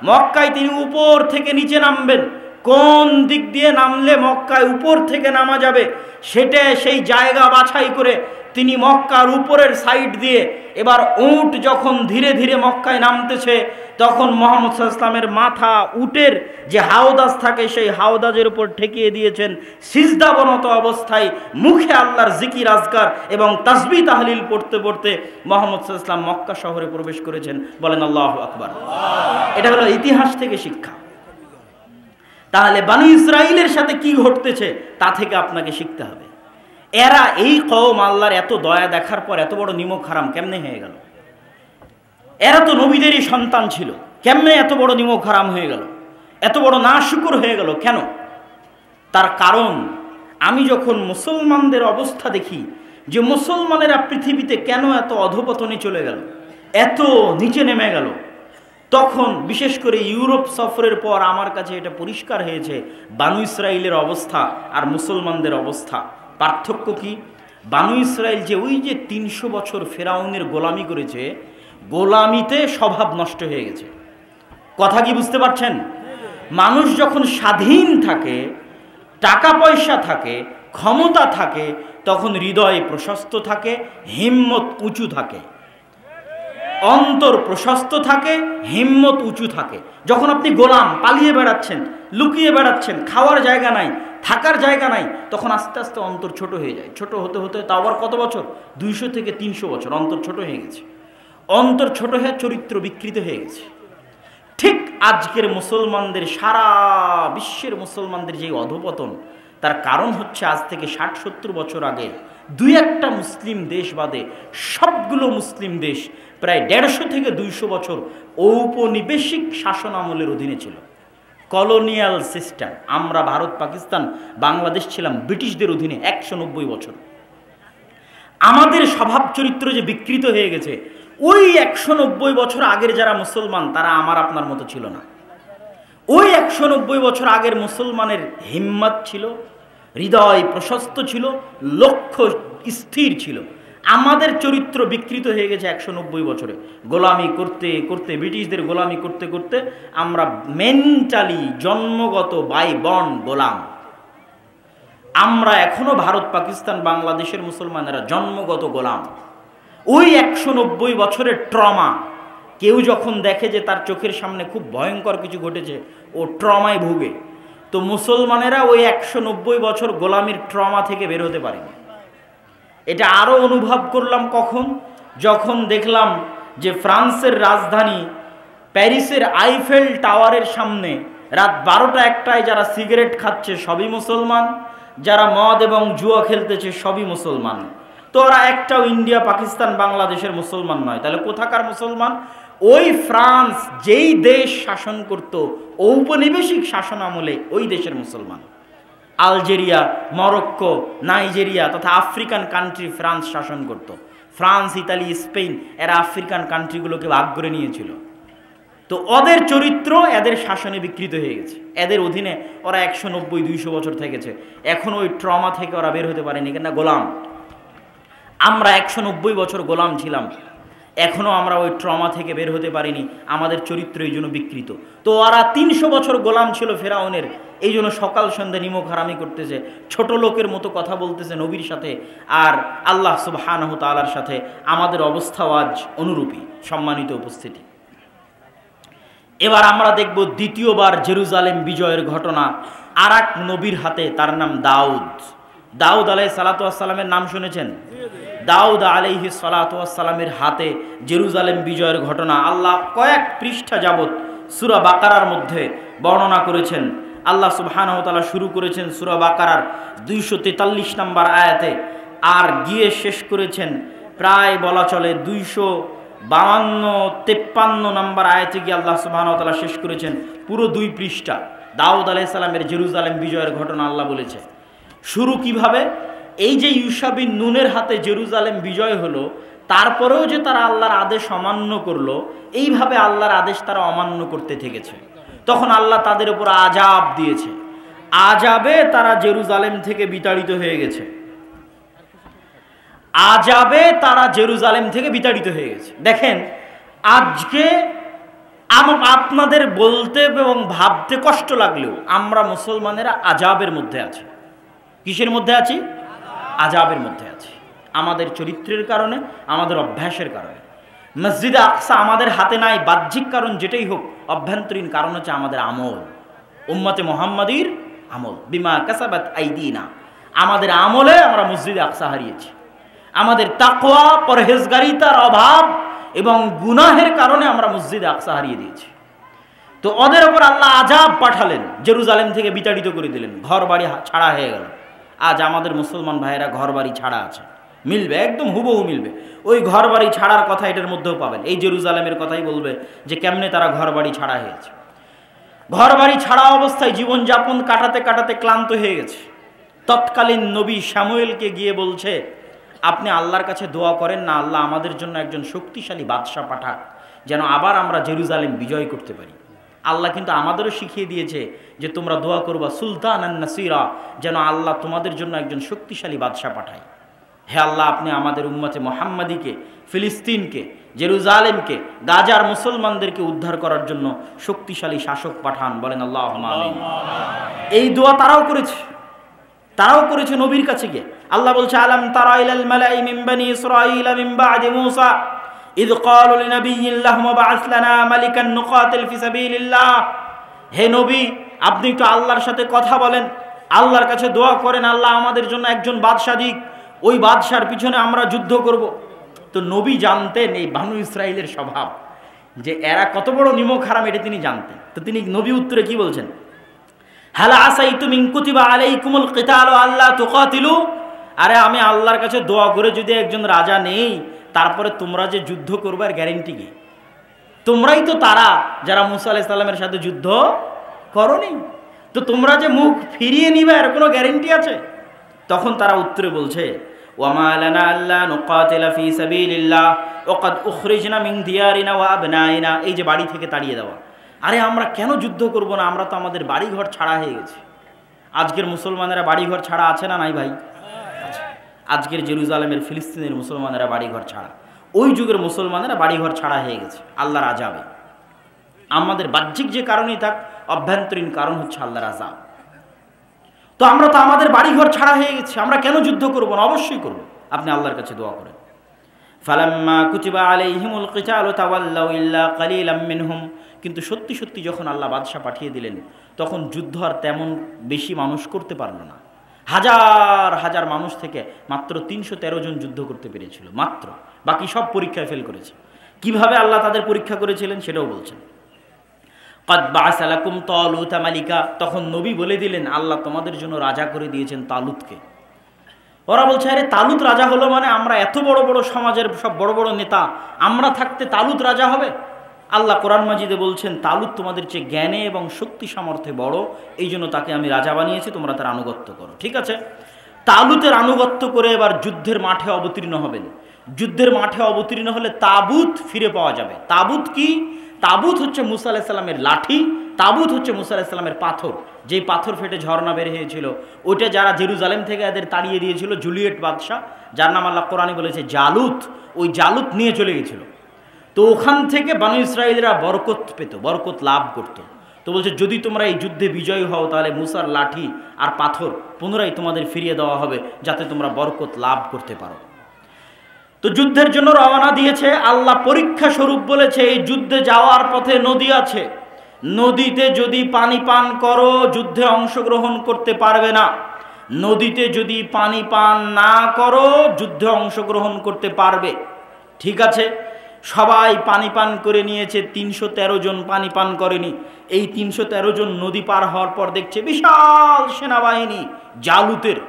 মক্কায় তিনি উপর থেকে নিচে নামবেন। কোন দিক দিয়ে নামলে মক্কায় উপর থেকে নামা যাবে সেটা সেই জায়গা বাছাই করে তিনি মক্কার উপরের সাইড দিয়ে, এবার উট যখন ধীরে ধীরে মক্কায় নামতেছে তখন মুহাম্মদ সাল্লাল্লাহু আলাইহি ওয়াসাল্লামের মাথা উটের যে হাওদাজ থাকে সেই হাওদাজের উপর ঠেকিয়ে দিয়েছেন, সিজদাবনত অবস্থায় মুখে আল্লাহর জিকির আজকার এবং তাসবিহ তাহলিল পড়তে পড়তে মুহাম্মদ সাল্লাল্লাহু আলাইহি ওয়াসাল্লাম মক্কা শহরে প্রবেশ করেছেন। বলেন আল্লাহু আকবার। এটা হলো ইতিহাস থেকে শিক্ষা। তাহলে বনী ইসরাঈলের সাথে কি ঘটতেছে তা থেকে আপনাকে শিখতে হবে। এরা এই কওম আল্লাহর এত দয়া দেখার পর এত বড় নিমক হারাম কেমনে হয়ে গেল? এরা তো নবীদেরই সন্তান ছিল, কেমনে এত বড় নিমক হারাম হয়ে গেল, এত বড় নাশুকর হয়ে গেল কেন? তার কারণ আমি যখন মুসলমানদের অবস্থা দেখি যে মুসলমানেরা পৃথিবীতে কেন এত অধপতনে চলে গেল, এত নিচে নেমে গেল, তখন বিশেষ করে ইউরোপ সফরের পর আমার কাছে এটা পরিষ্কার হয়েছে বানু ইসরাঈলের অবস্থা আর মুসলমানদের অবস্থা। পার্থক্য কি? বানু ইসরাঈল যে ওই যে 300 বছর ফেরাউনের গোলামি করেছে, গোলামিতে স্বভাব নষ্ট হয়ে গেছে। কথা কি বুঝতে পারছেন? মানুষ যখন স্বাধীন থাকে, টাকা পয়সা থাকে, ক্ষমতা থাকে, তখন হৃদয় প্রশস্ত থাকে, হিম্মত উঁচু থাকে, অন্তর প্রশস্ত থাকে, হিম্মত উঁচু থাকে। যখন আপনি গোলাম, পালিয়ে বেড়াচ্ছেন, লুকিয়ে বেড়াচ্ছেন, খাওয়ার জায়গা নাই, থাকার জায়গা নাই, তখন আস্তে আস্তে অন্তর ছোট হয়ে যায়। ছোট হতে হতে তাও আবার কত বছর? 200 থেকে 300 বছর অন্তর ছোট হয়ে গেছে। অন্তর ছোট হয়ে চরিত্র বিকৃত হয়ে গেছে। ঠিক আজকের মুসলমানদের, সারা বিশ্বের মুসলমানদের যে অধপতন, তার কারণ হচ্ছে আজ থেকে 60-70 বছর আগে দুই একটা মুসলিম দেশ বাদে সবগুলো মুসলিম দেশ প্রায় 150 থেকে 200 বছর ঔপনিবেশিক শাসন আমলের অধীনে ছিল, কলোনিয়াল সিস্টেম। আমরা ভারত, পাকিস্তান, বাংলাদেশ ছিলাম ব্রিটিশদের অধীনে 190 বছর। আমাদের স্বভাব চরিত্র যে বিকৃত হয়ে গেছে, ওই 190 বছর আগের যারা মুসলমান তারা আমার আপনার মতো ছিল না। ওই 190 বছর আগের মুসলমানের হিম্মত ছিল, হৃদয় প্রশস্ত ছিল, লক্ষ্য স্থির ছিল। আমাদের চরিত্র বিকৃত হয়ে গেছে 190 বছরে। গোলামি করতে করতে, ব্রিটিশদের গোলামি করতে করতে আমরা মেন্টালি জন্মগত বাই বর্ন গোলাম। আমরা এখনো ভারত, পাকিস্তান, বাংলাদেশের মুসলমানেরা জন্মগত গোলাম। ওই 190 বছরের ট্রমা, কেউ যখন দেখে যে তার চোখের সামনে খুব ভয়ঙ্কর কিছু ঘটেছে, ও ট্রমায় ভুগে। তো মুসলমানেরা ওই 190 বছর গোলামির ট্রমা থেকে বের হতে পারেনি। এটা আরও অনুভব করলাম কখন, যখন দেখলাম যে ফ্রান্সের রাজধানী প্যারিসের আইফেল টাওয়ারের সামনে রাত 12টা-1টায় যারা সিগারেট খাচ্ছে সবই মুসলমান, যারা মদ এবং জুয়া খেলতেছে সবই মুসলমান। তো ওরা একটাও ইন্ডিয়া, পাকিস্তান, বাংলাদেশের মুসলমান নয়। তাহলে কোথাকার মুসলমান? ওই ফ্রান্স যেই দেশ শাসন করত ঔপনিবেশিক শাসন আমলে, ওই দেশের মুসলমান। আলজেরিয়া, মরক্কো, নাইজেরিয়া তথা আফ্রিকান কান্ট্রি ফ্রান্স শাসন করত। ফ্রান্স, ইতালি, স্পেন এরা আফ্রিকান কান্ট্রিগুলোকে ভাগ করে নিয়েছিল। তো ওদের চরিত্র এদের শাসনে বিকৃত হয়ে গেছে। এদের অধীনে ওরা 190-200 বছর থেকেছে। এখন ওই ট্রমা থেকে ওরা বের হতে পারেনি, কেন? গোলাম। আমরা 190 বছর গোলাম ছিলাম, এখনও আমরা ওই ট্রমা থেকে বের হতে পারিনি। আমাদের চরিত্র এই জন্য বিকৃত। তো ওরা 300 বছর গোলাম ছিল ফেরাউনের, এই জন্য সকাল সন্ধ্যা নিমক হারামি করতেছে, ছোট লোকের মতো কথা বলতেছে নবীর সাথে আর আল্লাহ সুবহানাহু তাআলার সাথে। আমাদের অবস্থাও আজ অনুরূপী। সম্মানিত উপস্থিতি, এবার আমরা দেখব দ্বিতীয়বার জেরুজালেম বিজয়ের ঘটনা আর এক নবীর হাতে। তার নাম দাউদ। দাউদ আলাইহিস সালাতু ওয়াস সালামের নাম শুনেছেন? দাউদ আলাইহিস সালাতু ওয়াস সালামের হাতে জেরুজালেম বিজয়ের ঘটনা আল্লাহ কয়েক পৃষ্ঠা যাবত সূরা বাকারার মধ্যে বর্ণনা করেছেন। আল্লাহ সুবহানাহু ওয়া তাআলা শুরু করেছেন সূরা বাকারার 243 নম্বর আয়াতে, আর গিয়ে শেষ করেছেন প্রায় বলা চলে 252-53 নম্বর আয়াতে গিয়ে আল্লাহ সুবহানাহু ওয়া তাআলা শেষ করেছেন পুরো 2 পৃষ্ঠা। দাউদ আলাইহিস সালামের জেরুজালেম বিজয়ের ঘটনা আল্লাহ বলেছে। শুরু কিভাবে? এই যে ইউশা বিন নুনের হাতে জেরুজালেম বিজয় হলো, তারপরেও যে তারা আল্লাহর আদেশ অমান্য করলো, এইভাবে আল্লাহর আদেশ তারা অমান্য করতে থেকেছে। তখন আল্লাহ তাদের উপর আযাব দিয়েছে। আযাবে তারা জেরুজালেম থেকে বিতাড়িত হয়ে গেছে। আযাবে তারা জেরুজালেম থেকে বিতাড়িত হয়ে গেছে। দেখেন, আজকে আপনাদের বলতে এবং ভাবতে কষ্ট লাগলেও আমরা মুসলমানেরা আযাবের মধ্যে আছি। কিসের মধ্যে আছি? আযাবের মধ্যে আছি। আমাদের চরিত্রের কারণে, আমাদের অভ্যাসের কারণে। মসজিদে আকসা আমাদের হাতে নাই, বাহ্যিক কারণ যেটাই হোক, অভ্যন্তরীণ কারণ হচ্ছে আমাদের আমল, উম্মতে মুহাম্মাদির আমল। বিমা কাসাবাত আইদিনা, আমাদের আমলে আমরা মসজিদে আকসা হারিয়েছি। আমাদের তাকওয়া, পরহেজগারিতার অভাব এবং গুনাহের কারণে আমরা মসজিদে আকসা হারিয়ে দিয়েছি। তো ওদের ওপর আল্লাহ আযাব পাঠালেন, জেরুজালেম থেকে বিতাড়িত করে দিলেন, ঘর বাড়ি ছাড়া হয়ে গেল। আজ আমাদের মুসলমান ভাইয়েরা ঘর বাড়ি ছাড়া আছে, মিলবে, একদম হুবহু মিলবে। ওই ঘর বাড়ি ছাড়ার কথা এটার মধ্যেও পাবেন। এই জেরুজালেমের কথাই বলবে যে কেমনে তারা ঘর বাড়ি ছাড়া হয়েছে। ঘর বাড়ি ছাড়া অবস্থায় জীবনযাপন কাটাতে কাটাতে ক্লান্ত হয়ে গেছে। তৎকালীন নবী শামুয়েলকে গিয়ে বলছে, আপনি আল্লাহর কাছে দোয়া করেন না, আল্লাহ আমাদের জন্য একজন শক্তিশালী বাদশাহ পাঠাক, যেন আবার আমরা জেরুজালেম বিজয় করতে পারি। আল্লাহ কিন্তু আমাদেরও শিখিয়ে দিয়েছে যে তোমরা দোয়া করবা সুলতানান নাসিরা, যেন আল্লাহ তোমাদের জন্য একজন শক্তিশালী বাদশাহ পাঠায়। হে আল্লাহ, আপনি আমাদের উম্মতে মুহাম্মাদিকে, ফিলিস্তিনকে, জেরুজালেমকে, গাজার মুসলমানদেরকে উদ্ধার করার জন্য শক্তিশালী শাসক পাঠান। বলেন আল্লাহুম্মা আমিন। এই দোয়া তারাও করেছে নবীর কাছে গিয়ে। আল্লাহ বলছে, আলাম তারা ইলাল মালাই মিন বানি ইসরাঈল মিন বাদি মূসা ইয ক্বালু লিনাবিয়্যিন লাহুম বা'আস লানা মালিকান নুকাতিল ফি সাবিলিল্লাহ। হে নবী, আপনি তো আল্লাহর সাথে কথা বলেন, আল্লাহর কাছে দোয়া করেন, আল্লাহ আমাদের জন্য একজন বাদশা দিক, ওই বাদশার পিছনে আমরা যুদ্ধ করব। তো নবী জানতেন এই বানু ইসরাইলের স্বভাব, যে এরা কত বড় নিমক হারাম, এটা তিনি জানতেন। তো তিনি নবী উত্তরে কি বলছেন? হাল আসাইতুম ইন কুতিবা আলাইকুমুল কিতালু আল্লা তুকাতিলু, আরে আমি আল্লাহর কাছে দোয়া করে যদি একজন রাজা নেই, তারপরে তোমরা যে যুদ্ধ করবে আর গ্যারেন্টি কি? তোমরাই তো তারা যারা মুসা আলাইহিস সালামের সাথে যুদ্ধ করনি, তো তোমরা যে মুখ ফিরিয়ে নিবে এর কোনো গ্যারেন্টি আছে? তখন তারা উত্তরে বলছে, ওয়ামা লানা আল্লা নুকাতিলা ফি সাবিলিল্লাহ ওয়া ক্বাদ উখরিজনা মিন দিয়ারিনা ওয়া আবনাইনা, এই যে বাড়ি থেকে তাড়িয়ে দেওয়া, আরে আমরা কেন যুদ্ধ করব না? আমরা তো আমাদের বাড়িঘর ছাড়া হয়ে গেছি। আজকের মুসলমানেরা বাড়িঘর ছাড়া আছে না নাই ভাই? আজকের জেরুজালেমের ফিলিস্তিনের মুসলমানেরা বাড়িঘর ছাড়া, ওই যুগের মুসলমানেরা বাড়িঘর ছাড়া হয়ে গেছে আল্লাহর আযাবে। আমাদের বাহ্যিক যে কারণই থাক, অভ্যন্তরীণ কারণ হচ্ছে আল্লাহর আযাব। তো আমরা তো আমাদের বাড়িঘর ছাড়া হয়ে গেছি, আমরা কেন যুদ্ধ করব না? অবশ্যই করব। আপনি আল্লাহর কাছে দোয়া করেন। ফালাম্মা কুতিবা আলাইহিমুল কিতালু তাওয়াল্লাউ ইল্লা কালিলাম মিনহুম, কিন্তু সত্যি সত্যি যখন আল্লাহ বাদশা পাঠিয়ে দিলেন, তখন যুদ্ধ আর তেমন বেশি মানুষ করতে পারল না। হাজার হাজার মানুষ থেকে মাত্র 313 জন যুদ্ধ করতে পেরেছিল, মাত্র। বাকি সব পরীক্ষায় ফেল করেছে। কিভাবে আল্লাহ তাদের পরীক্ষা করেছিলেন সেটাও বলছেন। ক্বাদ বা'আসা লাকুম তালুতা মালিকা, তখন নবী বলে দিলেন আল্লাহ তোমাদের জন্য রাজা করে দিয়েছেন তালুতকে। ওরা বলছে, আরে তালুত রাজা হলো মানে? আমরা এত বড় বড় সমাজের সব বড় বড় নেতা, আমরা থাকতে তালুত রাজা হবে? আল্লাহ কোরআন মাজিদে বলছেন, তালুত তোমাদের চেয়ে জ্ঞানে এবং শক্তি সামর্থ্যে বড়, এই জন্য তাকে আমি রাজা বানিয়েছি, তোমরা তার আনুগত্য করো। ঠিক আছে, তালুতের আনুগত্য করে এবার যুদ্ধের মাঠে অবতীর্ণ হবেন। যুদ্ধের মাঠে অবতীর্ণ হলে তাবুত ফিরে পাওয়া যাবে। তাবুত কি? তাবুত হচ্ছে মুসা আলাইহিস সালামের লাঠি, তাবুত হচ্ছে মুসা আলাইহিস সালামের পাথর, যেই পাথর ফেটে ঝর্ণা বের হয়েছিল। ওইটা যারা জেরুজালেম থেকে এদের তাড়িয়ে দিয়েছিল, জুলিয়েট বাদশাহ, যার নাম আল্লাহ কোরআনে বলেছে জালুত, ওই জালুত নিয়ে চলে গেছিল। তো ওখান থেকে বনী ইসরাঈলরা বরকত পেত, বরকত লাভ করত। তো বলছে, যদি তোমরা এই যুদ্ধে বিজয়ী হও, তাহলে মুসার লাঠি আর পাথর পুনরায় তোমাদের ফিরিয়ে দেওয়া হবে, যাতে তোমরা বরকত লাভ করতে পারো। তো যুদ্ধের জন্য রওনা দিয়েছে। আল্লাহ পরীক্ষা স্বরূপ বলেছে, এই যুদ্ধে যাওয়ার পথে নদী আছে, নদীতে যদি পানি পান করো যুদ্ধে অংশগ্রহণ করতে পারবে না। নদীতে যদি পানি পান না করো যুদ্ধে অংশগ্রহণ করতে পারবে। ঠিক আছে, সবাই পানি পান করে নিয়েছে, 313 জন পানি পান করেনি। এই 313 জন নদী পার হওয়ার পর দেখছে বিশাল সেনাবাহিনী জালুতের,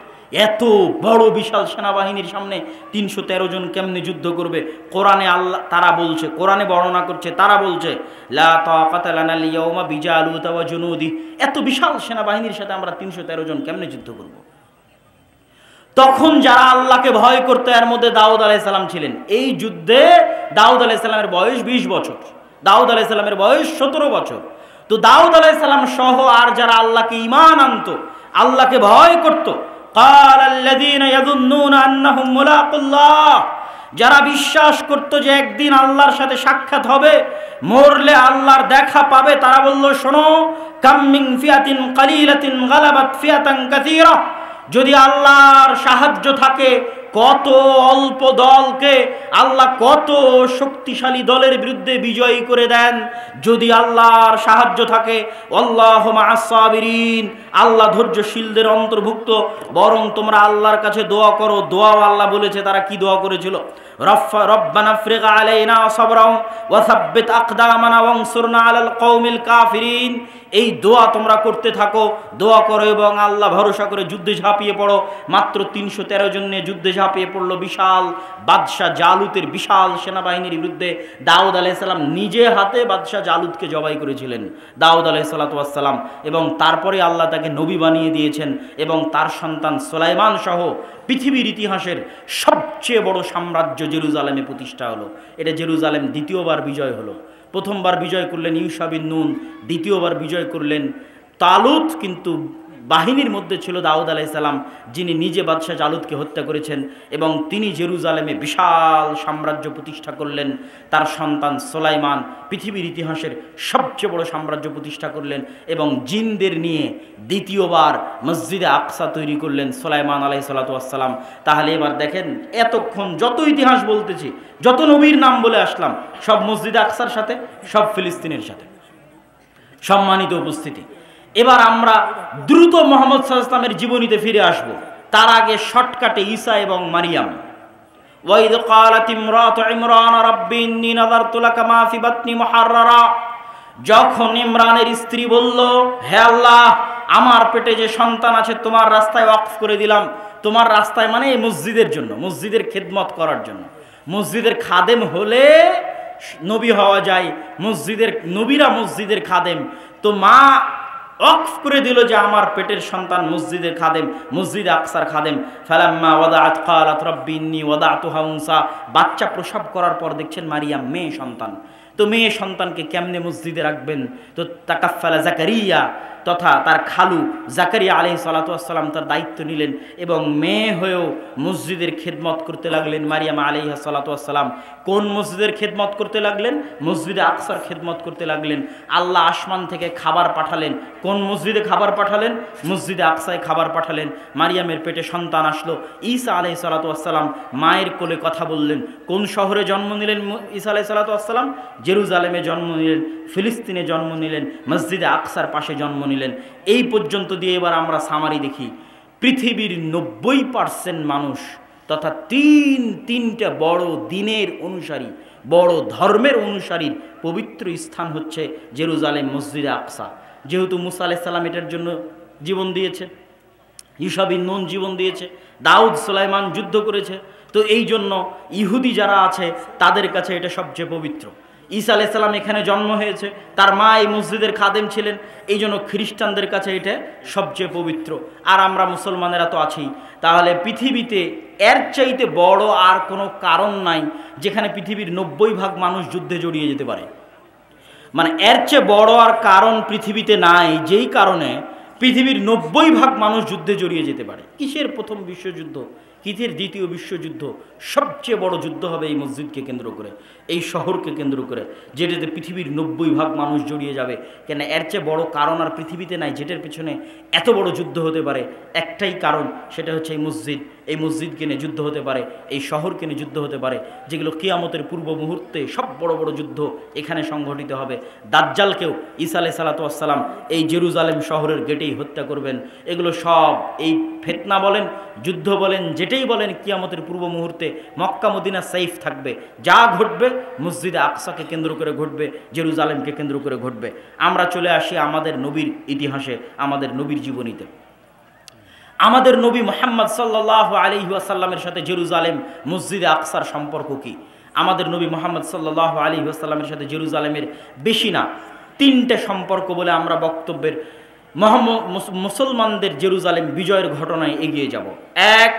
এত বড় বিশাল সেনাবাহিনীর সামনে 313 জন কেমনে যুদ্ধ করবে? কোরআনে আল্লাহ তারা বলছে, কোরআনে বর্ণনা করছে, তারা বলছে লা তাকাতা লানা আল-ইয়াওমা বিজালুতা ওয়া জুনুদি, এত বিশাল সেনাবাহিনীর সাথে আমরা 313 জন কেমনে যুদ্ধ করব? তখন যারা আল্লাহকে ভয় করতো এর মধ্যে দাউদ আলাইহিস সালাম ছিলেন। এই যুদ্ধে দাউদ আলাইহিস সালামের বয়স 20 বছর, দাউদ আলাইহিস সালামের বয়স 17 বছর। তো দাউদ আলাইহিস সালাম সহ আর যারা আল্লাহকে ঈমান আনতো, আল্লাহকে ভয় করত, ক্বালাল্লাযীনা ইয়াযুন্নুনা আন্নাহুম মুলাকুল্লাহ, যারা বিশ্বাস করত যে একদিন আল্লাহর সাথে সাক্ষাৎ হবে, মরলে আল্লাহর দেখা পাবে, তারা বলল, শোনো, কাম মিন ফিয়াতিন কালিলাতিন গালাবাত ফিয়াতান কাসীরা, যদি আল্লাহর সাহায্য থাকে, কত অল্প দলকে আল্লাহ কত শক্তিশালী দলের বিরুদ্ধে বিজয়ী করে দেন যদি আল্লাহর সাহায্য থাকে। আল্লাহু মা'আস সাবিরিন, আল্লাহ ধৈর্যশীলদের অন্তর্ভুক্ত। বরং তোমরা আল্লাহর কাছে দোয়া করো। দোয়াও আল্লাহ বলেছে, তারা কি দোয়া করেছিল? রব্বানা আফরিগ আলাইনা সাবরাও ওয়া সাব্বিত আকদামানা ওয়ানসুরনা আলাল কওমিল কাফিরিন। এই দোয়া তোমরা করতে থাকো, দোয়া করো এবং আল্লাহ ভরসা করে যুদ্ধে ঝাঁপিয়ে পড়ো। মাত্র 313 জন নিয়ে যুদ্ধে ঝাঁপিয়ে পড়লো বিশাল বাদশাহ জালুতের বিশাল সেনাবাহিনীর বিরুদ্ধে। দাউদ আলাইহিস সালাম নিজে হাতে বাদশাহ জালুতকে জবাই করেছিলেন, দাউদ আলাইহিস সালাম, এবং তারপরে আল্লাহ তাকে নবী বানিয়ে দিয়েছেন এবং তার সন্তান সুলাইমান সহ পৃথিবীর ইতিহাসের সবচেয়ে বড় সাম্রাজ্য জেরুজালেমে প্রতিষ্ঠা হলো। এটা জেরুজালেম দ্বিতীয়বার বিজয় হলো। প্রথমবার বিজয় করলেন ইউশা বিন নুন, দ্বিতীয়বার বিজয় করলেন তালুত। কিন্তু বাহিনীর মধ্যে ছিল দাউদ আলাইহিস সালাম, যিনি নিজে বাদশাহ জালুতকে হত্যা করেছেন এবং তিনি জেরুজালেমে বিশাল সাম্রাজ্য প্রতিষ্ঠা করলেন। তার সন্তান সুলাইমান পৃথিবীর ইতিহাসের সবচেয়ে বড় সাম্রাজ্য প্রতিষ্ঠা করলেন এবং জিনদের নিয়ে দ্বিতীয়বার মসজিদে আকসা তৈরি করলেন সুলাইমান আলাইহিস সালাম। তাহলে এবার দেখেন, এতক্ষণ যত ইতিহাস বলতেছি, যত নবীর নাম বলে আসলাম, সব মসজিদে আকসার সাথে, সব ফিলিস্তিনের সাথে। সম্মানিত উপস্থিতি, এবার আমরা দ্রুত মুহাম্মদ সাল্লাল্লাহু আলাইহি ওয়াসাল্লামের জীবনীতে ফিরে আসব। তার আগে শর্টকাটে ঈসা এবং মারিয়াম। ওয়াইদ ক্বালাত ইমরাতু ইমরান রাব্বি ইন্নী নাযারতু লাকা মা ফি বাতনি মুহাররারা, যখন ইমরানের স্ত্রী বলল, হে আল্লাহ, আমার পেটে যে সন্তান আছে তোমার রাস্তায় ওয়াকফ করে দিলাম। তোমার রাস্তায় মানে এই মসজিদের জন্য, মসজিদের খেদমত করার জন্য। মসজিদের খাদেম হলে নবী হওয়া যায়, মসজিদের নবীরা মসজিদের খাদেম। তো মা ওয়াকফ করে দিল যে আমার পেটের সন্তান মসজিদের খাদেম, মসজিদে আকসার খাদেম। ফালাম্মা ওয়াদাআত ক্বালাত রাব্বি ইন্নী ওয়াদাতুহা উনসা। বাচ্চা প্রসব করার পর দেখছেন মারিয়াম মেয়ে সন্তান। তো মেয়ে সন্তানকে কেমনে মসজিদে রাখবেন? তো তাকাফফালা জাকারিয়া তথা তার খালু জাকারিয়া আলাইহিস সালাতু ওয়াস সালাম তার দায়িত্ব নিলেন এবং মেয়ে হয়েও মসজিদের খেদমত করতে লাগলেন। মারিয়াম আলাইহিস সালাতু ওয়াস সালাম কোন মসজিদের খেদমত করতে লাগলেন? মসজিদে আকসার খেদমত করতে লাগলেন। আল্লাহ আসমান থেকে খাবার পাঠালেন। কোন মসজিদে খাবার পাঠালেন? মসজিদে আকসায় খাবার পাঠালেন। মারিয়ামের পেটে সন্তান আসলো। ঈসা আলাইহিস সালাতু ওয়াস সালাম মায়ের কোলে কথা বললেন। কোন শহরে জন্ম নিলেন ঈসা আলাইহিস সালাতু ওয়াস সালাম? জেরুজালেমে জন্ম নিলেন, ফিলিস্তিনে জন্ম নিলেন, মসজিদে আকসার পাশে জন্ম নিলেন। এই পর্যন্ত দিয়ে এবার আমরা সামারি দেখি। পৃথিবীর 90% মানুষ তথা তিনটা বড় দিনের অনুসারী, বড় ধর্মের অনুসারীর পবিত্র স্থান হচ্ছে জেরুজালেম, মসজিদে আকসা। যেহেতু মুসা আলাইহিস সালাম এটার জন্য জীবন দিয়েছে, ঈসা বিন নূন জীবন দিয়েছে, দাউদ সুলাইমান যুদ্ধ করেছে, তো এই জন্য ইহুদি যারা আছে তাদের কাছে এটা সবচেয়ে পবিত্র। ঈসা আলাইহিস সালাম এখানে জন্ম হয়েছে, তার মা এই মসজিদের খাদেম ছিলেন, এই জন্য খ্রিস্টানদের কাছে এটা সবচেয়ে পবিত্র। আর আমরা মুসলমানেরা তো আছি। তাহলে পৃথিবীতে এর চাইতে বড় আর কোনো কারণ নাই যেখানে পৃথিবীর 90% মানুষ যুদ্ধে জড়িয়ে যেতে পারে। মানে এর চেয়ে বড় আর কারণ পৃথিবীতে নাই যেই কারণে পৃথিবীর 90% মানুষ যুদ্ধে জড়িয়ে যেতে পারে। কিসের প্রথম বিশ্বযুদ্ধ, কিসের দ্বিতীয় বিশ্বযুদ্ধ? সবচেয়ে বড় যুদ্ধ হবে এই মসজিদকে কেন্দ্র করে, এই শহরকে কেন্দ্র করে, যেটাতে পৃথিবীর 90% মানুষ জড়িয়ে যাবে। কেন এর চেয়ে বড় কারণ আর পৃথিবীতে নাই যেটার পিছনে এত বড় যুদ্ধ হতে পারে। একটাই কারণ, সেটা হচ্ছে এই মসজিদ। এই মসজিদকে নিয়ে যুদ্ধ হতে পারে, এই শহরকে নিয়ে যুদ্ধ হতে পারে, যেগুলো কিয়ামতের পূর্ব মুহূর্তে সব বড় বড় যুদ্ধ এখানে সংঘটিত হবে। দাজ্জালকেও ঈসা আলাইহিস সালাতু ওয়াস সালাম এই জেরুজালেম শহরের গেটেই হত্যা করবেন। এগুলো সব এই ফিতনা বলেন, যুদ্ধ বলেন, যেটাই বলেন, কিয়ামতের পূর্ব মুহূর্তে মক্কা মদিনা সেফ থাকবে। যা ঘটবে মসজিদে আকসাকে কেন্দ্র করে ঘটবে, জেরুজালেমকে কেন্দ্র করে ঘটবে। আমরা চলে আসি আমাদের নবীর ইতিহাসে, আমাদের নবীর জীবনীতে। আমাদের নবী মুহাম্মদ সাল্লাল্লাহু আলাইহি ওয়াসাল্লামের সাথে জেরুজালেম মসজিদে আকসার সম্পর্ক কি? আমাদের নবী মুহাম্মদ সাল্লাল্লাহু আলাইহি ওয়াসাল্লামের সাথে জেরুজালেমের বেশি না 3টে সম্পর্ক বলে আমরা বক্তব্যের মুসলমানদের জেরুজালেম বিজয়ের ঘটনায় এগিয়ে যাব। এক,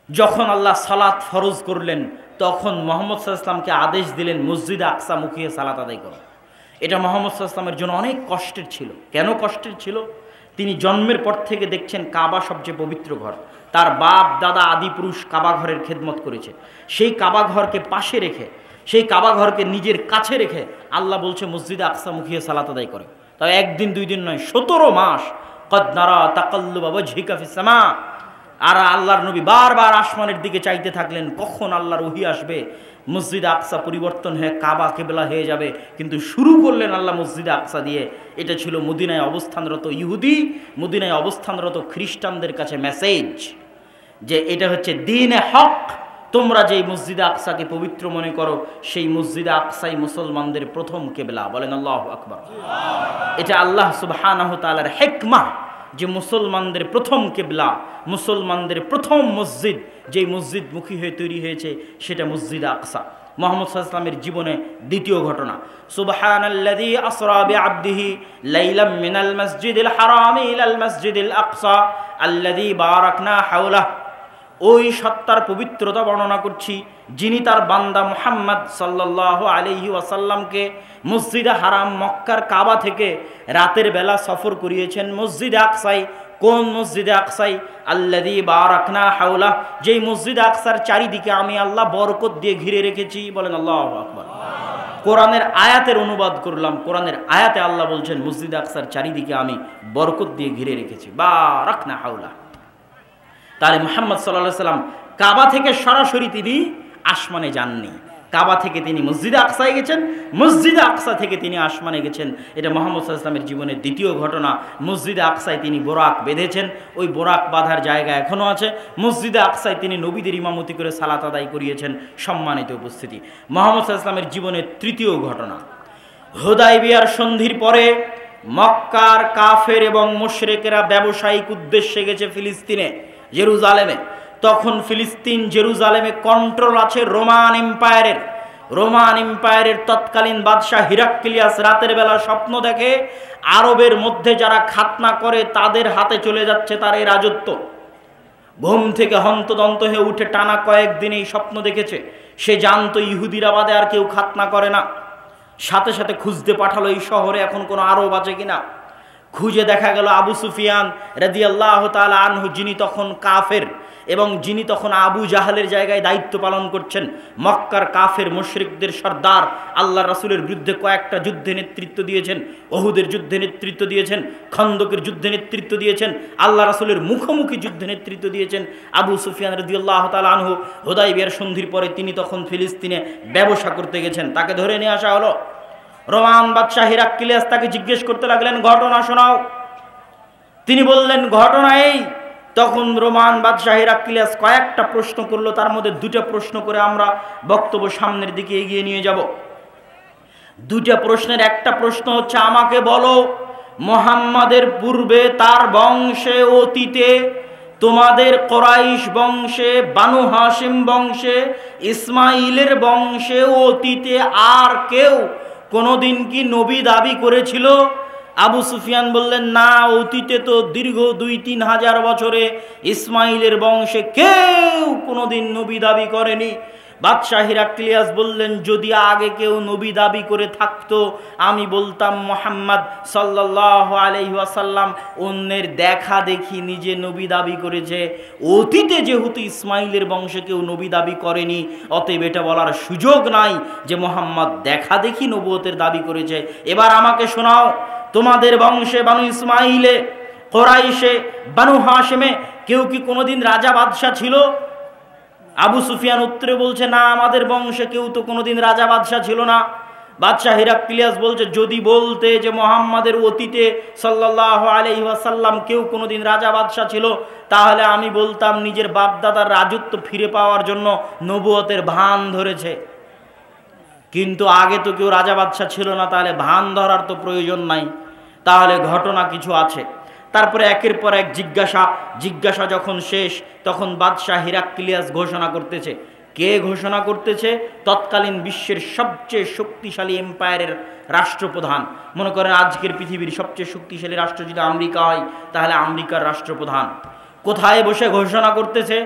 যখন আল্লাহ সালাত ফরজ করলেন তখন মুহাম্মদ সাল্লাল্লাহু আলাইহি ওয়াসাল্লামকে আদেশ দিলেন মসজিদে আকসা মুখিয়ে সালাত আদায় করো। এটা মুহাম্মদ সাল্লাল্লাহু আলাইহি ওয়াসাল্লামের জন্য অনেক কষ্টের ছিল। কেন কষ্টের ছিল? তিনি জন্মের পর থেকে দেখছেন কাবা সবচেয়ে পবিত্র ঘর। তার বাপ দাদা আদি পুরুষ কাবা ঘরের খেদমত করেছে। সেই কাবা ঘরকে পাশে রেখে, সেই কাবা ঘরকে নিজের কাছে রেখে আল্লাহ বলছে মসজিদে আকসা মুখিয়ে সালাত আদায় করে। তাই একদিন দুই দিন নয়, 17 মাস। কদ নারা তাকাল্লুবা ওয়াজহিকা ফিস সামা। আর আল্লাহর নবী বারবার আসমানের দিকে চাইতে থাকলেন কখন আল্লাহর ওহী আসবে, মসজিদে আকসা পরিবর্তন হয়ে কাবা কিবলা হয়ে যাবে। কিন্তু শুরু করলেন আল্লাহ মসজিদে আকসা দিয়ে। এটা ছিল মদিনায় অবস্থানরত ইহুদি, মদিনায় অবস্থানরত খ্রিস্টানদের কাছে মেসেজ যে এটা হচ্ছে দ্বীনে হক। তোমরা যেই মসজিদে আকসাকে পবিত্র মনে করো, সেই মসজিদে আকসাই মুসলমানদের প্রথম কিবলা। বলেন আল্লাহু আকবার। এটা আল্লাহ সুবহানাহু তাআলার হিকমা যে মুসলমানদের প্রথম কিবলা, মুসলমানদের প্রথম মসজিদ, যেই মসজিদ মুখী হয়ে তৈরি হয়েছে সেটা মসজিদে আকসা। মুহাম্মদ সাল্লাল্লাহু আলাইহি ওয়াসাল্লামের জীবনে দ্বিতীয় ঘটনা, সুবহানাল্লাযী আসরা বিআবদিহি লাইলাম মিনাল মাসজিদিল হারামি ইলাল মাসজিদিল আকসা আল্লাযী বারাকনা হাওলাহ। ওই সত্তার পবিত্রতা বর্ণনা করছি যিনি তার বান্দা মুহাম্মদ সাল্লাল্লাহু আলাইহি ওয়াসাল্লামকে মসজিদে হারাম মক্কার কাবা থেকে রাতের বেলা সফর করিয়েছেন মসজিদে আকসায়। কোন মসজিদে আকসাই? আল্লাযী বারাকনা হাওলা, যেই মসজিদে আকসার চারিদিকে আমি আল্লাহ বরকত দিয়ে ঘিরে রেখেছি। বলেন আল্লাহু আকবার। কোরআনের আয়াতের অনুবাদ করলাম। কোরআনের আয়াতে আল্লাহ বলছেন মসজিদে আকসার চারিদিকে আমি বরকত দিয়ে ঘিরে রেখেছি, বারাকনা হাওলা। তাহলে মুহাম্মদ সাল্লাল্লাহু আলাইহি ওয়াসাল্লাম কাবা থেকে সরাসরি তিনি আসমানে যাননি, কাবা থেকে তিনি মসজিদে আকসায় গেছেন, মসজিদে আকসা থেকে তিনি আসমানে গেছেন। এটা মুহাম্মদ সাল্লাল্লাহু আলাইহি ওয়াসাল্লামের জীবনের দ্বিতীয় ঘটনা। মসজিদে আকসায় তিনি বোরাক বেঁধেছেন, ওই বোরাক বাঁধার জায়গা এখনও আছে। মসজিদে আকসায় তিনি নবীদের ইমামতি করে সালাত আদায় করিয়েছেন। সম্মানিত উপস্থিতি, মুহাম্মদ সাল্লাল্লাহু আলাইহি ওয়াসাল্লামের জীবনের তৃতীয় ঘটনা, হুদায়বিয়ার সন্ধির পরে মক্কার কাফের এবং মুশরিকেরা ব্যবসায়িক উদ্দেশ্যে গেছে ফিলিস্তিনে, জেরুজালেমে। তখন ফিলিস্তিন জেরুজালেমে কন্ট্রোল আছে রোমান এম্পায়ারের। রোমান এম্পায়ারের তৎকালীন বাদশাহ হিরাক্লিয়াস রাতের বেলা স্বপ্ন দেখে আরবের মধ্যে যারা খাতনা করে তাদের হাতে চলে যাচ্ছে তার এই রাজত্ব। ঘুম থেকে হন্তদন্ত হয়ে উঠে টানা কয়েকদিন এই স্বপ্ন দেখেছে। সে জানতো ইহুদিরা বাদে আর কেউ খাতনা করে না। সাথে সাথে খুঁজতে পাঠালো এই শহরে এখন কোনো আরব আছে কিনা। খুঁজে দেখা গেল আবু সুফিয়ান রাদিয়াল্লাহু তাআলা আনহু, যিনি তখন কাফের এবং যিনি তখন আবু জাহালের জায়গায় দায়িত্ব পালন করছেন, মক্কার কাফের মুশরিকদের সর্দার, আল্লাহ রাসূলের বিরুদ্ধে কয়েকটা যুদ্ধে নেতৃত্ব দিয়েছেন, ওহুদের যুদ্ধে নেতৃত্ব দিয়েছেন, খন্দকের যুদ্ধে নেতৃত্ব দিয়েছেন, আল্লাহ রাসূলের মুখোমুখি যুদ্ধে নেতৃত্ব দিয়েছেন আবু সুফিয়ান রাদিয়াল্লাহু তাআলা আনহু। হুদায়বিয়ার সন্ধির পরে তিনি তখন ফিলিস্তিনে ব্যবসা করতে গেছেন। তাকে ধরে নিয়ে আসা হলো। রোমান বাদশাহ হিরাক্লিয়াস তাকে জিজ্ঞেস করতে লাগলেন, ঘটনা শোনাও। তিনি বললেন, ঘটনা এই। তখন রোমান বাদশাহ হিরাক্লিয়াস কয়েকটা প্রশ্ন করলো, তার মধ্যে দুটা প্রশ্ন করে আমরা বক্তব্য সামনের দিকে এগিয়ে নিয়ে যাব। দুটা প্রশ্নের একটা প্রশ্ন হচ্ছে, আমাকে বলো মুহাম্মাদের পূর্বে তার বংশে অতীতে তোমাদের কুরাইশ বংশে, বানু হাশিম বংশে, ইসমাইলের বংশে অতীতে আর কেউ কোনোদিন কি নবী দাবি করেছিল? আবু সুফিয়ান বললেন, না, অতীতে তো দীর্ঘ 2-3 হাজার বছরে ইসমাইলের বংশে কেউ কোনোদিন নবী দাবি করেনি। বাদশাহ হিরাক্লিয়াস বললেন, যদি আগে কেউ নবী দাবি করে থাকতো আমি বলতাম মুহাম্মদ সাল্লাল্লাহু আলাইহি ওয়াসাল্লাম অন্যের দেখা দেখি নিজে নবী দাবি করেছে। অতীতে যেহেতু ইসমাইলের বংশে কেউ নবী দাবি করেনি, অতএব এটা বলার সুযোগ নাই যে মুহাম্মদ দেখা দেখি নবুয়তের দাবি করেছে। এবার আমাকে শোনাও, তোমাদের বংশে বানু ইসমাইলে, কুরাইশে, বানু হাশিমে কেউ কি কোনোদিন রাজা বাদশাহ ছিল? আবু সুফিয়ান উত্তরে বলছে, না, আমাদের বংশে কেউ তো কোনোদিন রাজা বাদশাহ ছিল না। বাদশাহ হিরাক্লিয়াস বলছে, যদি বলতে যে মুহাম্মাদের অতীতে সাল্লাল্লাহু আলাইহি ওয়াসাল্লাম কেউ কোনোদিন রাজা বাদশাহ ছিল, তাহলে আমি বলতাম নিজের বাপদাদার রাজত্ব ফিরে পাওয়ার জন্য নবুয়তের ভান ধরেছে। কিন্তু আগে তো কেউ রাজা বাদশাহ ছিল না, তাহলে ভান ধরার তো প্রয়োজন নাই, তাহলে ঘটনা কিছু আছে। তারপরে একের পর এক জিজ্ঞাসা যখন শেষ, তখন বাদশাহ হিরাক্লিয়াস ঘোষণা করতেছে। কে ঘোষণা করতেছে? তৎকালীন বিশ্বের সবচেয়ে শক্তিশালী এম্পায়ারের রাষ্ট্রপ্রধান। মনে করেন আজকের পৃথিবীর সবচেয়ে শক্তিশালী রাষ্ট্র যদি আমেরিকা হয়, তাহলে আমেরিকার রাষ্ট্রপ্রধান কোথায় বসে ঘোষণা করতেছে?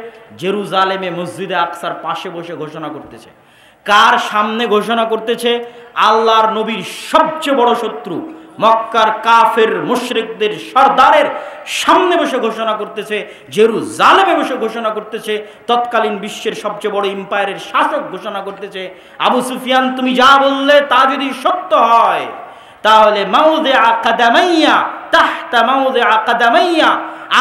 জেরুজালেমে মসজিদে আকসার পাশে বসে ঘোষণা করতেছে। কার সামনে ঘোষণা করতেছে? আল্লাহর নবীর সবচেয়ে বড় শত্রু মক্কার কাফের মুশরিকদের সর্দারের সামনে বসে ঘোষণা করতেছে, জেরুজালেমে বসে ঘোষণা করতেছে। তৎকালীন বিশ্বের সবচেয়ে বড় এম্পায়ারের শাসক ঘোষণা করতেছে, আবু সুফিয়ান তুমি যা বললে তা যদি সত্য হয়, তাহলে মাউদে আকাদামাইয়া তাহতা মাউদে আকাদামাইয়া,